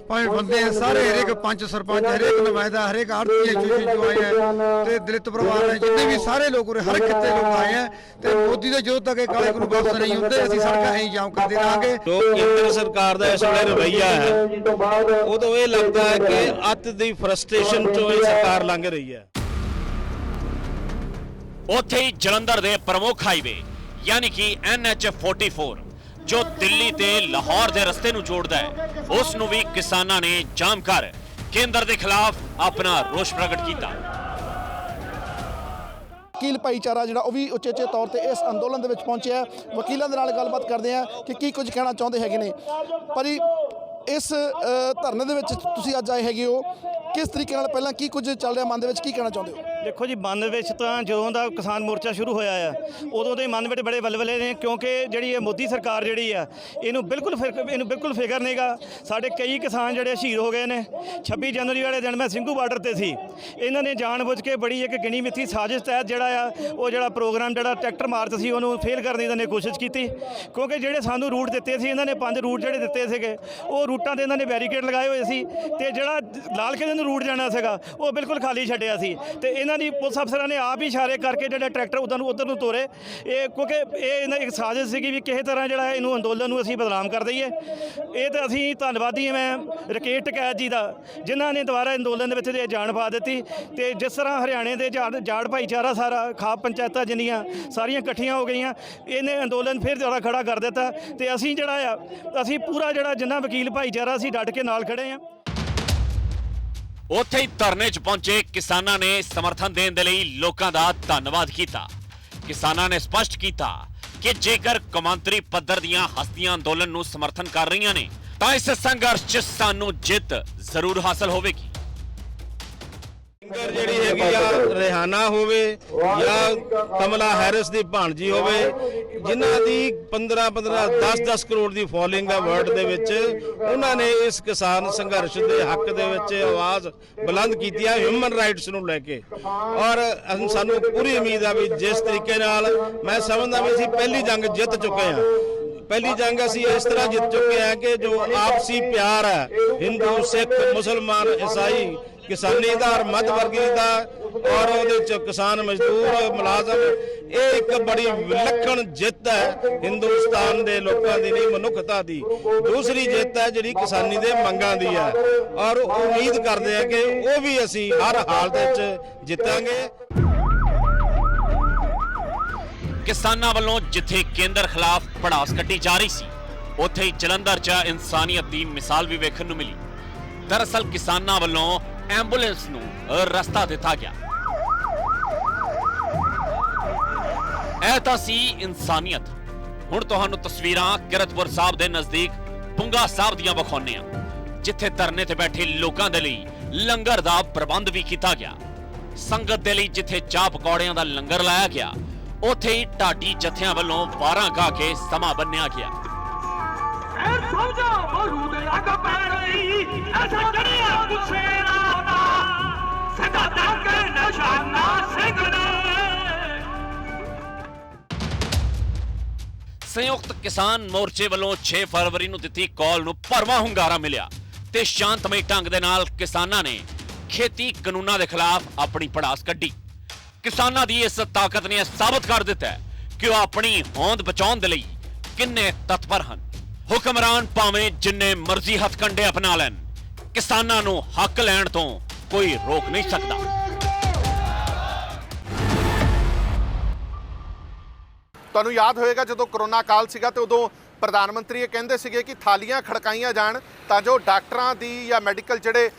ਭਾਵੇਂ ਬੰਦੇ ਆ, ਸਾਰੇ ਹਰੇਕ ਪੰਚ ਸਰਪੰਚ, ਹਰੇਕ ਨੁਮਾਇੰਦਾ, ਹਰੇਕ ਆੜਤੀ ਚੋਂ ਆਏ ਆ ਤੇ ਦਲਿਤ ਪਰਿਵਾਰ ਨੇ ਜਿੰਨੇ ਵੀ ਸਾਰੇ ਲੋਕ ਉਰੇ ਹਰ ਕਿਤੇ ਲੋਕ ਆਏ ਆ ਤੇ ਮੋਦੀ ਦੇ ਜਦੋਂ ਤੱਕ ਇਹ ਕਾਲੇ ਕਾਨੂੰਨ ਵਾਪਸ ਨਹੀਂ ਹੁੰਦੇ ਅਸੀਂ ਸੜਕਾਂ ਐਂ ਜਾਮ ਕਰਦੇ ਰਹਾਂਗੇ। ਜੋ ਕੇਂਦਰ ਸਰਕਾਰ ਦਾ ਇਸ ਵੇਲੇ ਰਵੱਈਆ ਹੈ ਉਦੋਂ ਇਹ ਲੱਗਦਾ ਹੈ ਕਿ ਅੱਤ ਦੀ ਫਰਸਟ੍ਰੇਸ਼ਨ ਚੋਂ ਇਹ ਸਰਕਾਰ ਲੰਘ ਰਹੀ ਹੈ। ਉੱਥੇ ਹੀ ਜਲੰਧਰ ਦੇ ਪ੍ਰਮੁੱਖ ਹਾਈਵੇ ਯਾਨੀ ਕਿ NH 44 ਜੋ ਦਿੱਲੀ ਤੇ ਲਾਹੌਰ ਦੇ ਰਸਤੇ ਨੂੰ ਜੋੜਦਾ ਹੈ ਉਸ ਨੂੰ ਵੀ ਕਿਸਾਨਾਂ ਨੇ ਜਾਮ ਕਰ ਕੇਂਦਰ ਦੇ ਖਿਲਾਫ ਆਪਣਾ ਰੋਸ ਪ੍ਰਗਟ ਕੀਤਾ। ਵਕੀਲ ਭਾਈਚਾਰਾ ਜਿਹੜਾ ਉਹ ਵੀ ਉਚੇਚੇ ਤੌਰ ਤੇ ਇਸ ਅੰਦੋਲਨ ਦੇ ਵਿੱਚ ਪਹੁੰਚਿਆ। ਵਕੀਲਾਂ ਦੇ ਨਾਲ ਗੱਲਬਾਤ ਕਰਦੇ ਆ ਕਿ ਕੀ ਕੁਝ ਕਹਿਣਾ ਚਾਹੁੰਦੇ ਹੈਗੇ ਨੇ। ਪਰ ਇਸ ਧਰਨੇ ਦੇ ਵਿੱਚ ਤੁਸੀਂ ਅੱਜ ਆਏ ਹੈਗੇ ਹੋ, ਕਿਸ ਤਰੀਕੇ ਨਾਲ ਪਹਿਲਾਂ ਕੀ ਕੁਝ ਚੱਲ ਰਿਹਾ, ਮਨ ਦੇ ਵਿੱਚ ਕੀ ਕਹਿਣਾ ਚਾਹੁੰਦੇ ਹੋ? ਦੇਖੋ ਜੀ, ਮਨ ਵਿੱਚ ਤਾਂ ਜਦੋਂ ਦਾ ਕਿਸਾਨ ਮੋਰਚਾ ਸ਼ੁਰੂ ਹੋਇਆ ਆ ਉਦੋਂ ਦੇ ਮਨ ਵਿੱਚ ਬੜੇ ਵਲਵਲੇ ਨੇ, ਕਿਉਂਕਿ ਜਿਹੜੀ ਇਹ ਮੋਦੀ ਸਰਕਾਰ ਜਿਹੜੀ ਆ ਇਹਨੂੰ ਬਿਲਕੁਲ ਫਿਕਰ ਨਹੀਂਗਾ। ਸਾਡੇ ਕਈ ਕਿਸਾਨ ਜਿਹੜੇ ਸ਼ਹੀਦ ਹੋ ਗਏ ਨੇ। 26 ਜਨਵਰੀ ਵਾਲੇ ਦਿਨ ਮੈਂ ਸਿੰਘੂ ਬਾਰਡਰ ਤੇ ਸੀ। ਇਹਨਾਂ ਨੇ ਜਾਣਬੁੱਝ ਕੇ ਬੜੀ ਇੱਕ ਗਿਣੀ ਮਿੱਥੀ ਸਾਜ਼ਿਸ਼ ਤਹਿਤ ਜਿਹੜਾ ਉਹ ਪ੍ਰੋਗਰਾਮ ਜਿਹੜਾ ਟਰੈਕਟਰ ਮਾਰਚ ਸੀ ਉਹਨੂੰ ਫੇਲ ਕਰਨ ਦੀ ਇਹਨਾਂ ਨੇ ਕੋਸ਼ਿਸ਼ ਕੀਤੀ, ਕਿਉਂਕਿ ਜਿਹੜੇ ਸਾਨੂੰ ਰੂਟ ਦਿੱਤੇ ਸੀ ਇਹਨਾਂ ਨੇ 5 ਰੂਟ ਜਿਹੜੇ ਦਿੱਤੇ ਸੀਗੇ ਉਹ ਰੂਟਾਂ ਤੇ ਇਹਨਾਂ ਨੇ ਬੈਰੀਕੇਡ ਲਗਾਏ ਹੋਏ ਸੀ ਤੇ ਜਿਹੜਾ ਲਾਲ ਕਿਲ੍ਹੇ ਨੂੰ ਰੂਟ ਜਾਣਾ ਸੀਗਾ ਉਹ ਬਿਲਕੁਲ ਖਾਲੀ ਛੱਡਿਆ ਸੀ ਤੇ ਇਹਨਾਂ ਦੀ ਪੁਲਿਸ ਅਫਸਰਾਂ ਨੇ ਆਪ ਹੀ ਇਸ਼ਾਰੇ ਕਰਕੇ ਜਿਹੜਾ ਟਰੈਕਟਰ ਉਧਰ ਨੂੰ ਤੋਰੇ। ਇਹ ਕਿਉਂਕਿ ਇਹ ਇਹਨਾਂ ਇੱਕ ਸਾਜ਼ਿਸ਼ ਸੀਗੀ ਵੀ ਕਿਸੇ ਤਰ੍ਹਾਂ ਜਿਹੜਾ ਇਹਨੂੰ ਅੰਦੋਲਨ ਨੂੰ ਅਸੀਂ ਬਦਨਾਮ ਕਰ ਦਈਏ। ਇਹ ਤਾਂ ਅਸੀਂ ਧੰਨਵਾਦੀ ਹਾਂ ਮੈਂ ਰਕੇਸ਼ ਟਕੈਤ ਜੀ ਦਾ ਜਿਨ੍ਹਾਂ ਨੇ ਦੁਬਾਰਾ ਅੰਦੋਲਨ ਦੇ ਵਿੱਚ ਇਹ ਜਾਨ ਪਾ ਦਿੱਤੀ। ਤੇ ਜਿਸ ਤਰ੍ਹਾਂ ਹਰਿਆਣੇ ਦੇ ਜਾੜ ਭਾਈਚਾਰਾ ਸਾਰਾ ਖਾਪ ਪੰਚਾਇਤਾਂ ਜਿੰਨੀਆਂ ਸਾਰੀਆਂ ਇਕੱਠੀਆਂ ਹੋ ਗਈਆਂ, ਇਹਨੇ ਅੰਦੋਲਨ ਫਿਰ ਦੁਬਾਰਾ ਖੜਾ ਕਰ ਦਿੱਤਾ ਤੇ ਅਸੀਂ ਅਸੀਂ ਪੂਰਾ ਜਿੰਨਾ ਵਕੀਲ ਭਾਈਚਾਰਾ ਅਸੀਂ ਡਟ ਕੇ ਨਾਲ ਖੜੇ ਹਾਂ। ਉੱਥੇ ਹੀ ਧਰਨੇ 'ਚ ਪਹੁੰਚੇ ਕਿਸਾਨਾਂ ਨੇ ਸਮਰਥਨ ਦੇਣ ਦੇ ਲਈ ਲੋਕਾਂ ਦਾ ਧੰਨਵਾਦ ਕੀਤਾ। ਕਿਸਾਨਾਂ ਨੇ ਸਪਸ਼ਟ ਕੀਤਾ ਕਿ ਜੇਕਰ ਕੌਮਾਂਤਰੀ ਪੱਧਰ ਦੀਆਂ ਹਸਤੀਆਂ ਅੰਦੋਲਨ ਨੂੰ ਸਮਰਥਨ ਕਰ ਰਹੀਆਂ ਨੇ ਤਾਂ ਇਸ ਸੰਘਰਸ਼ 'ਚ ਸਾਨੂੰ ਜਿੱਤ ਜ਼ਰੂਰ ਹਾਸਲ ਹੋਵੇਗੀ। ਜਿਹੜੀ ਹੈਗੀ ਆ ਰਿਹਾਨਾ ਹੋਵੇ ਜਾਂ ਕਮਲਾ ਹੈਰਿਸ ਦੀ ਭਾਣਜੀ ਹੋਵੇ ਜਿਨ੍ਹਾਂ ਦੀ 10-10 ਕਰੋੜ ਦੀ ਫੋਲੋਇੰਗ ਹੈ ਵਰਲਡ ਦੇ ਵਿੱਚ, ਉਹਨਾਂ ਨੇ ਇਸ ਕਿਸਾਨ ਸੰਘਰਸ਼ ਦੇ ਹੱਕ ਦੇ ਵਿੱਚ ਆਵਾਜ਼ ਬੁਲੰਦ ਕੀਤੀ ਹੈ ਹਿਊਮਨ ਰਾਈਟਸ ਨੂੰ ਲੈ ਕੇ। ਔਰ ਸਾਨੂੰ ਪੂਰੀ ਉਮੀਦ ਆ ਵੀ ਜਿਸ ਤਰੀਕੇ ਨਾਲ ਮੈਂ ਸਮਝਦਾ ਵੀ ਅਸੀਂ ਪਹਿਲੀ ਜੰਗ ਜਿੱਤ ਚੁੱਕੇ ਹਾਂ। ਪਹਿਲੀ ਜੰਗ ਅਸੀਂ ਇਸ ਤਰ੍ਹਾਂ ਜਿੱਤ ਚੁੱਕੇ ਹਾਂ ਕਿ ਜੋ ਆਪਸੀ ਪਿਆਰ ਹੈ ਹਿੰਦੂ, ਸਿੱਖ, ਮੁਸਲਮਾਨ, ਈਸਾਈ, ਕਿਸਾਨੀ ਦਾ ਔਰ ਮੱਧ ਵਰਗੀ ਦਾ ਔਰ ਉਹਦੇ ਚ ਕਿਸਾਨ, ਮਜ਼ਦੂਰ, ਮੁਲਾਜ਼ਮ, ਇਹ ਇੱਕ ਬੜੀ ਵਿਲੱਖਣ ਜਿੱਤ ਹੈ ਹਿੰਦੁਸਤਾਨ ਦੇ ਲੋਕਾਂ ਦੀ ਨਹੀਂ ਮਨੁੱਖਤਾ ਦੀ। ਦੂਸਰੀ ਜਿੱਤ ਹੈ ਜਿਹੜੀ ਕਿਸਾਨੀ ਦੇ ਮੰਗਾਂ ਦੀ ਹੈ ਔਰ ਉਮੀਦ ਕਰਦੇ ਆ ਕਿ ਉਹ ਵੀ ਅਸੀਂ ਹਰ ਹਾਲਤ ਵਿੱਚ ਜਿੱਤਾਂਗੇ। ਕਿਸਾਨਾਂ ਵੱਲੋਂ ਜਿੱਥੇ ਕੇਂਦਰ ਖਿਲਾਫ ਭੜਾਸ ਕੱਢੀ ਜਾ ਰਹੀ ਸੀ ਉੱਥੇ ਹੀ ਜਲੰਧਰ 'ਚ ਇਨਸਾਨੀਅਤ ਦੀ ਮਿਸਾਲ ਵੀ ਵੇਖਣ ਨੂੰ ਮਿਲੀ। ਦਰਅਸਲ ਕਿਸਾਨਾਂ ਵੱਲੋਂ ਐਂਬੂਲੈਂਸ ਨੂੰ ਰਸਤਾ ਦਿੱਤਾ ਗਿਆ। ਇਹ ਤਾਂ ਸੀ ਇਨਸਾਨੀਅਤ। ਹੁਣ ਤੁਹਾਨੂੰ ਤਸਵੀਰਾਂ ਕਿਰਤਪੁਰ ਸਾਹਿਬ ਦੇ ਨਜ਼ਦੀਕ ਪੁੰਗਾ ਸਾਹਿਬ ਦੀਆਂ ਵਿਖਾਉਂਦੇ ਹਾਂ, ਜਿੱਥੇ ਧਰਨੇ ਤੇ ਬੈਠੇ ਲੋਕਾਂ ਦੇ ਲਈ ਲੰਗਰ ਦਾ ਪ੍ਰਬੰਧ ਵੀ ਕੀਤਾ ਗਿਆ। ਸੰਗਤ ਦੇ ਲਈ ਜਿੱਥੇ ਚਾਹ ਪਕੌੜਿਆਂ ਦਾ ਲੰਗਰ ਲਾਇਆ ਗਿਆ, ਉੱਥੇ ਹੀ ਢਾਡੀ ਜਥਿਆਂ ਵੱਲੋਂ 12 ਗਾ ਕੇ ਸਮਾਂ ਬੰਨਿਆ ਗਿਆ। ਸੰਯੁਕਤ ਕਿਸਾਨ ਮੋਰਚੇ ਵੱਲੋਂ 6 ਫਰਵਰੀ ਨੂੰ ਦਿੱਤੀ ਕਾਲ ਨੂੰ ਭਰਵਾਂ ਹੁੰਗਾਰਾ ਮਿਲਿਆ ਤੇ ਸ਼ਾਂਤਮਈ ਢੰਗ ਦੇ ਨਾਲ ਕਿਸਾਨਾਂ ਨੇ ਖੇਤੀ ਕਾਨੂੰਨਾਂ ਦੇ ਖਿਲਾਫ ਆਪਣੀ ਪੜਾਸ ਕੱਢੀ। ਕਿਸਾਨਾਂ ਦੀ ਇਸ ਤਾਕਤ ਨੇ ਸਾਬਤ ਕਰ ਦਿੱਤਾ ਕਿ ਉਹ ਆਪਣੀ ਹੋਂਦ ਬਚਾਉਣ ਦੇ ਲਈ ਕਿੰਨੇ ਤਤਪਰ ਹਨ। ਹੁਕਮਰਾਨ ਭਾਵੇਂ ਜਿੰਨੇ ਮਰਜ਼ੀ ਹੱਥਕੰਡੇ ਅਪਣਾ ਲੈਣ, ਕਿਸਾਨਾਂ ਨੂੰ ਹੱਕ ਲੈਣ ਤੋਂ ਕੋਈ ਰੋਕ ਨਹੀਂ ਸਕਦਾ। ਤੁਹਾਨੂੰ ਯਾਦ ਹੋਏਗਾ ਜਦੋਂ ਕਰੋਨਾ ਕਾਲ ਸੀਗਾ ਤੇ ਉਦੋਂ ਪ੍ਰਧਾਨ ਮੰਤਰੀ ਇਹ ਕਹਿੰਦੇ ਸੀਗੇ ਕਿ ਥਾਲੀਆਂ ਖੜਕਾਈਆਂ ਜਾਣ ਤਾਂ ਜੋ ਡਾਕਟਰਾਂ ਦੀ ਜਾਂ ਮੈਡੀਕਲ ਜਿਹੜੇ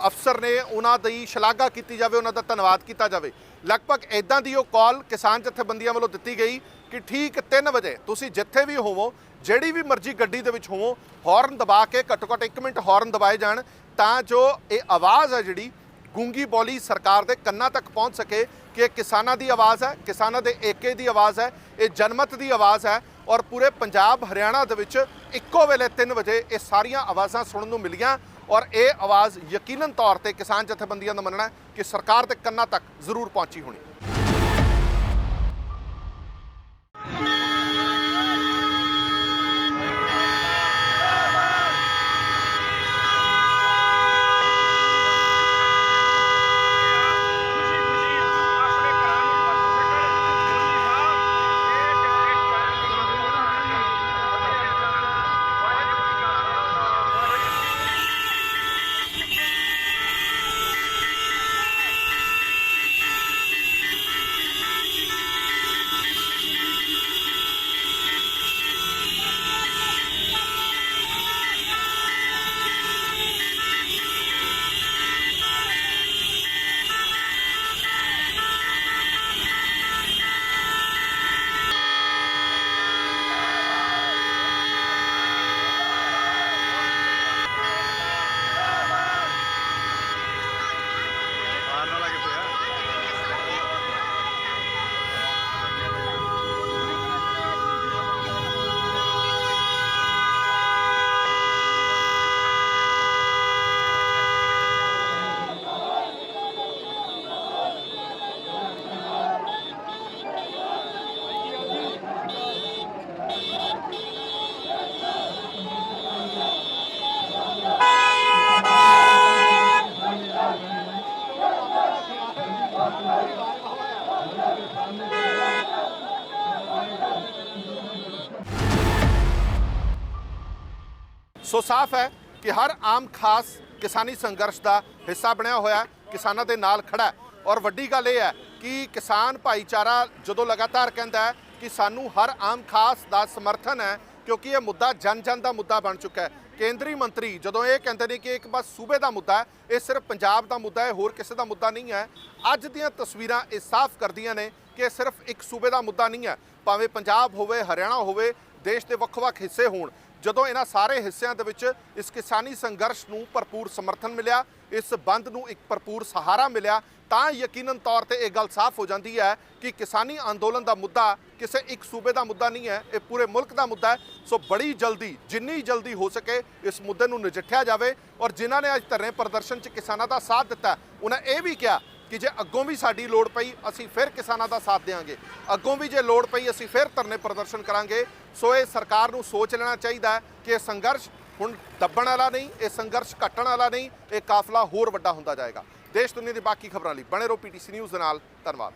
ਅਫਸਰ ਨੇ ਉਹਨਾਂ ਦੀ ਸ਼ਲਾਘਾ ਕੀਤੀ ਜਾਵੇ, ਉਹਨਾਂ ਦਾ ਧੰਨਵਾਦ ਕੀਤਾ ਜਾਵੇ। ਲਗਭਗ ਇਦਾਂ ਦੀ ਉਹ ਕਾਲ ਕਿਸਾਨ ਜਥੇਬੰਦੀਆਂ ਵੱਲੋਂ ਦਿੱਤੀ ਗਈ ਕਿ ਠੀਕ 3 ਵਜੇ ਤੁਸੀਂ ਜਿੱਥੇ ਵੀ ਹੋਵੋ, ਜਿਹੜੀ ਵੀ ਮਰਜ਼ੀ ਗੱਡੀ ਦੇ ਵਿੱਚ ਹੋਵੋ, ਹਾਰਨ ਦਬਾ ਕੇ ਘੱਟੋ ਘੱਟ 1 ਮਿੰਟ ਹਾਰਨ ਦਬਾਏ ਜਾਣ ਤਾਂ ਜੋ ਇਹ ਆਵਾਜ਼ ਹੈ ਜਿਹੜੀ ਗੂੰਗੀ ਬੋਲੀ ਸਰਕਾਰ ਦੇ ਕੰਨਾਂ ਤੱਕ ਪਹੁੰਚ ਸਕੇ ਕਿ ਇਹ ਕਿਸਾਨਾਂ ਦੀ ਆਵਾਜ਼ ਹੈ, ਕਿਸਾਨਾਂ ਦੇ ਏਕੇ ਦੀ ਆਵਾਜ਼ ਹੈ, ਇਹ ਜਨਮਤ ਦੀ ਆਵਾਜ਼ ਹੈ। ਔਰ ਪੂਰੇ ਪੰਜਾਬ ਹਰਿਆਣਾ ਦੇ ਵਿੱਚ ਇੱਕੋ ਵੇਲੇ 3 ਵਜੇ ਇਹ ਸਾਰੀਆਂ ਆਵਾਜ਼ਾਂ ਸੁਣਨ ਨੂੰ ਮਿਲੀਆਂ ਔਰ ਇਹ ਆਵਾਜ਼ ਯਕੀਨਨ ਤੌਰ ਤੇ ਕਿਸਾਨ ਜਥੇਬੰਦੀਆਂ ਦਾ ਮੰਨਣਾ ਹੈ ਕਿ ਸਰਕਾਰ ਦੇ ਕੰਨਾਂ ਤੱਕ ਜ਼ਰੂਰ ਪਹੁੰਚੀ ਹੋਣੀ। ਸੋ ਸਾਫ਼ ਹੈ ਕਿ ਹਰ ਆਮ ਖਾਸ ਕਿਸਾਨੀ ਸੰਘਰਸ਼ ਦਾ ਹਿੱਸਾ ਬਣਿਆ ਹੋਇਆ, ਕਿਸਾਨਾਂ ਦੇ ਨਾਲ ਖੜਾ ਹੈ। ਔਰ ਵੱਡੀ ਗੱਲ ਇਹ ਹੈ ਕਿ ਕਿਸਾਨ ਭਾਈਚਾਰਾ ਜਦੋਂ ਲਗਾਤਾਰ ਕਹਿੰਦਾ ਹੈ ਕਿ ਸਾਨੂੰ ਹਰ ਆਮ ਖਾਸ ਦਾ ਸਮਰਥਨ ਹੈ ਕਿਉਂਕਿ ਇਹ ਮੁੱਦਾ ਜਨ ਦਾ ਮੁੱਦਾ ਬਣ ਚੁੱਕਾ ਹੈ। ਕੇਂਦਰੀ ਮੰਤਰੀ ਜਦੋਂ ਇਹ ਕਹਿੰਦੇ ਨੇ ਕਿ ਇੱਕ ਬਸ ਸੂਬੇ ਦਾ ਮੁੱਦਾ ਹੈ, ਇਹ ਸਿਰਫ ਪੰਜਾਬ ਦਾ ਮੁੱਦਾ ਹੈ, ਹੋਰ ਕਿਸੇ ਦਾ ਮੁੱਦਾ ਨਹੀਂ ਹੈ। ਅੱਜ ਦੀਆਂ ਤਸਵੀਰਾਂ ਇਹ ਸਾਫ਼ ਕਰਦੀਆਂ ਨੇ ਕਿ ਇਹ ਸਿਰਫ ਇੱਕ ਸੂਬੇ ਦਾ ਮੁੱਦਾ ਨਹੀਂ ਹੈ। ਭਾਵੇਂ ਪੰਜਾਬ ਹੋਵੇ, ਹਰਿਆਣਾ ਹੋਵੇ, ਦੇਸ਼ ਦੇ ਵੱਖ-ਵੱਖ ਹਿੱਸੇ ਹੋਣ, ਜਦੋਂ ਇਹਨਾਂ ਸਾਰੇ ਹਿੱਸਿਆਂ ਦੇ ਵਿੱਚ ਇਸ ਕਿਸਾਨੀ ਸੰਘਰਸ਼ ਨੂੰ ਭਰਪੂਰ ਸਮਰਥਨ ਮਿਲਿਆ, ਇਸ ਬੰਦ ਨੂੰ ਇੱਕ ਭਰਪੂਰ ਸਹਾਰਾ ਮਿਲਿਆ, ਤਾਂ ਯਕੀਨਨ ਤੌਰ ਤੇ ਇਹ ਗੱਲ ਸਾਫ਼ ਹੋ ਜਾਂਦੀ ਹੈ ਕਿ ਕਿਸਾਨੀ ਅੰਦੋਲਨ ਦਾ ਮੁੱਦਾ ਕਿਸੇ ਇੱਕ ਸੂਬੇ ਦਾ ਮੁੱਦਾ ਨਹੀਂ ਹੈ, ਇਹ ਪੂਰੇ ਮੁਲਕ ਦਾ ਮੁੱਦਾ ਹੈ। ਸੋ ਬੜੀ ਜਲਦੀ, ਜਿੰਨੀ ਜਲਦੀ ਹੋ ਸਕੇ ਇਸ ਮੁੱਦੇ ਨੂੰ ਨਜਿੱਠਿਆ ਜਾਵੇ। ਔਰ ਜਿਨ੍ਹਾਂ ਨੇ ਅੱਜ ਧਰਨੇ ਪ੍ਰਦਰਸ਼ਨ 'ਚ ਕਿਸਾਨਾਂ ਦਾ ਸਾਥ ਦਿੱਤਾ, ਉਹਨਾਂ ਇਹ ਵੀ ਕਿਹਾ ਕਿ ਜੇ ਅੱਗੋਂ ਵੀ ਸਾਡੀ ਲੋੜ ਪਈ ਅਸੀਂ ਫਿਰ ਕਿਸਾਨਾਂ ਦਾ ਸਾਥ ਦੇਵਾਂਗੇ, ਅੱਗੋਂ ਵੀ ਜੇ ਲੋੜ ਪਈ ਅਸੀਂ ਫਿਰ ਧਰਨੇ ਪ੍ਰਦਰਸ਼ਨ ਕਰਾਂਗੇ। ਸੋ ਇਹ ਸਰਕਾਰ ਨੂੰ ਸੋਚ ਲੈਣਾ ਚਾਹੀਦਾ ਹੈ ਕਿ ਇਹ ਸੰਘਰਸ਼ ਹੁਣ ਦੱਬਣ ਵਾਲਾ ਨਹੀਂ, ਇਹ ਸੰਘਰਸ਼ ਘਟਣ ਵਾਲਾ ਨਹੀਂ, ਇਹ ਕਾਫਲਾ ਹੋਰ ਵੱਡਾ ਹੁੰਦਾ ਜਾਏਗਾ। ਦੇਸ਼ ਦੁਨੀਆ ਦੀ ਬਾਕੀ ਖਬਰਾਂ ਲਈ ਬਣੇ ਰਹੋ PTC ਨਿਊਜ਼ ਦੇ ਨਾਲ। ਧੰਨਵਾਦ।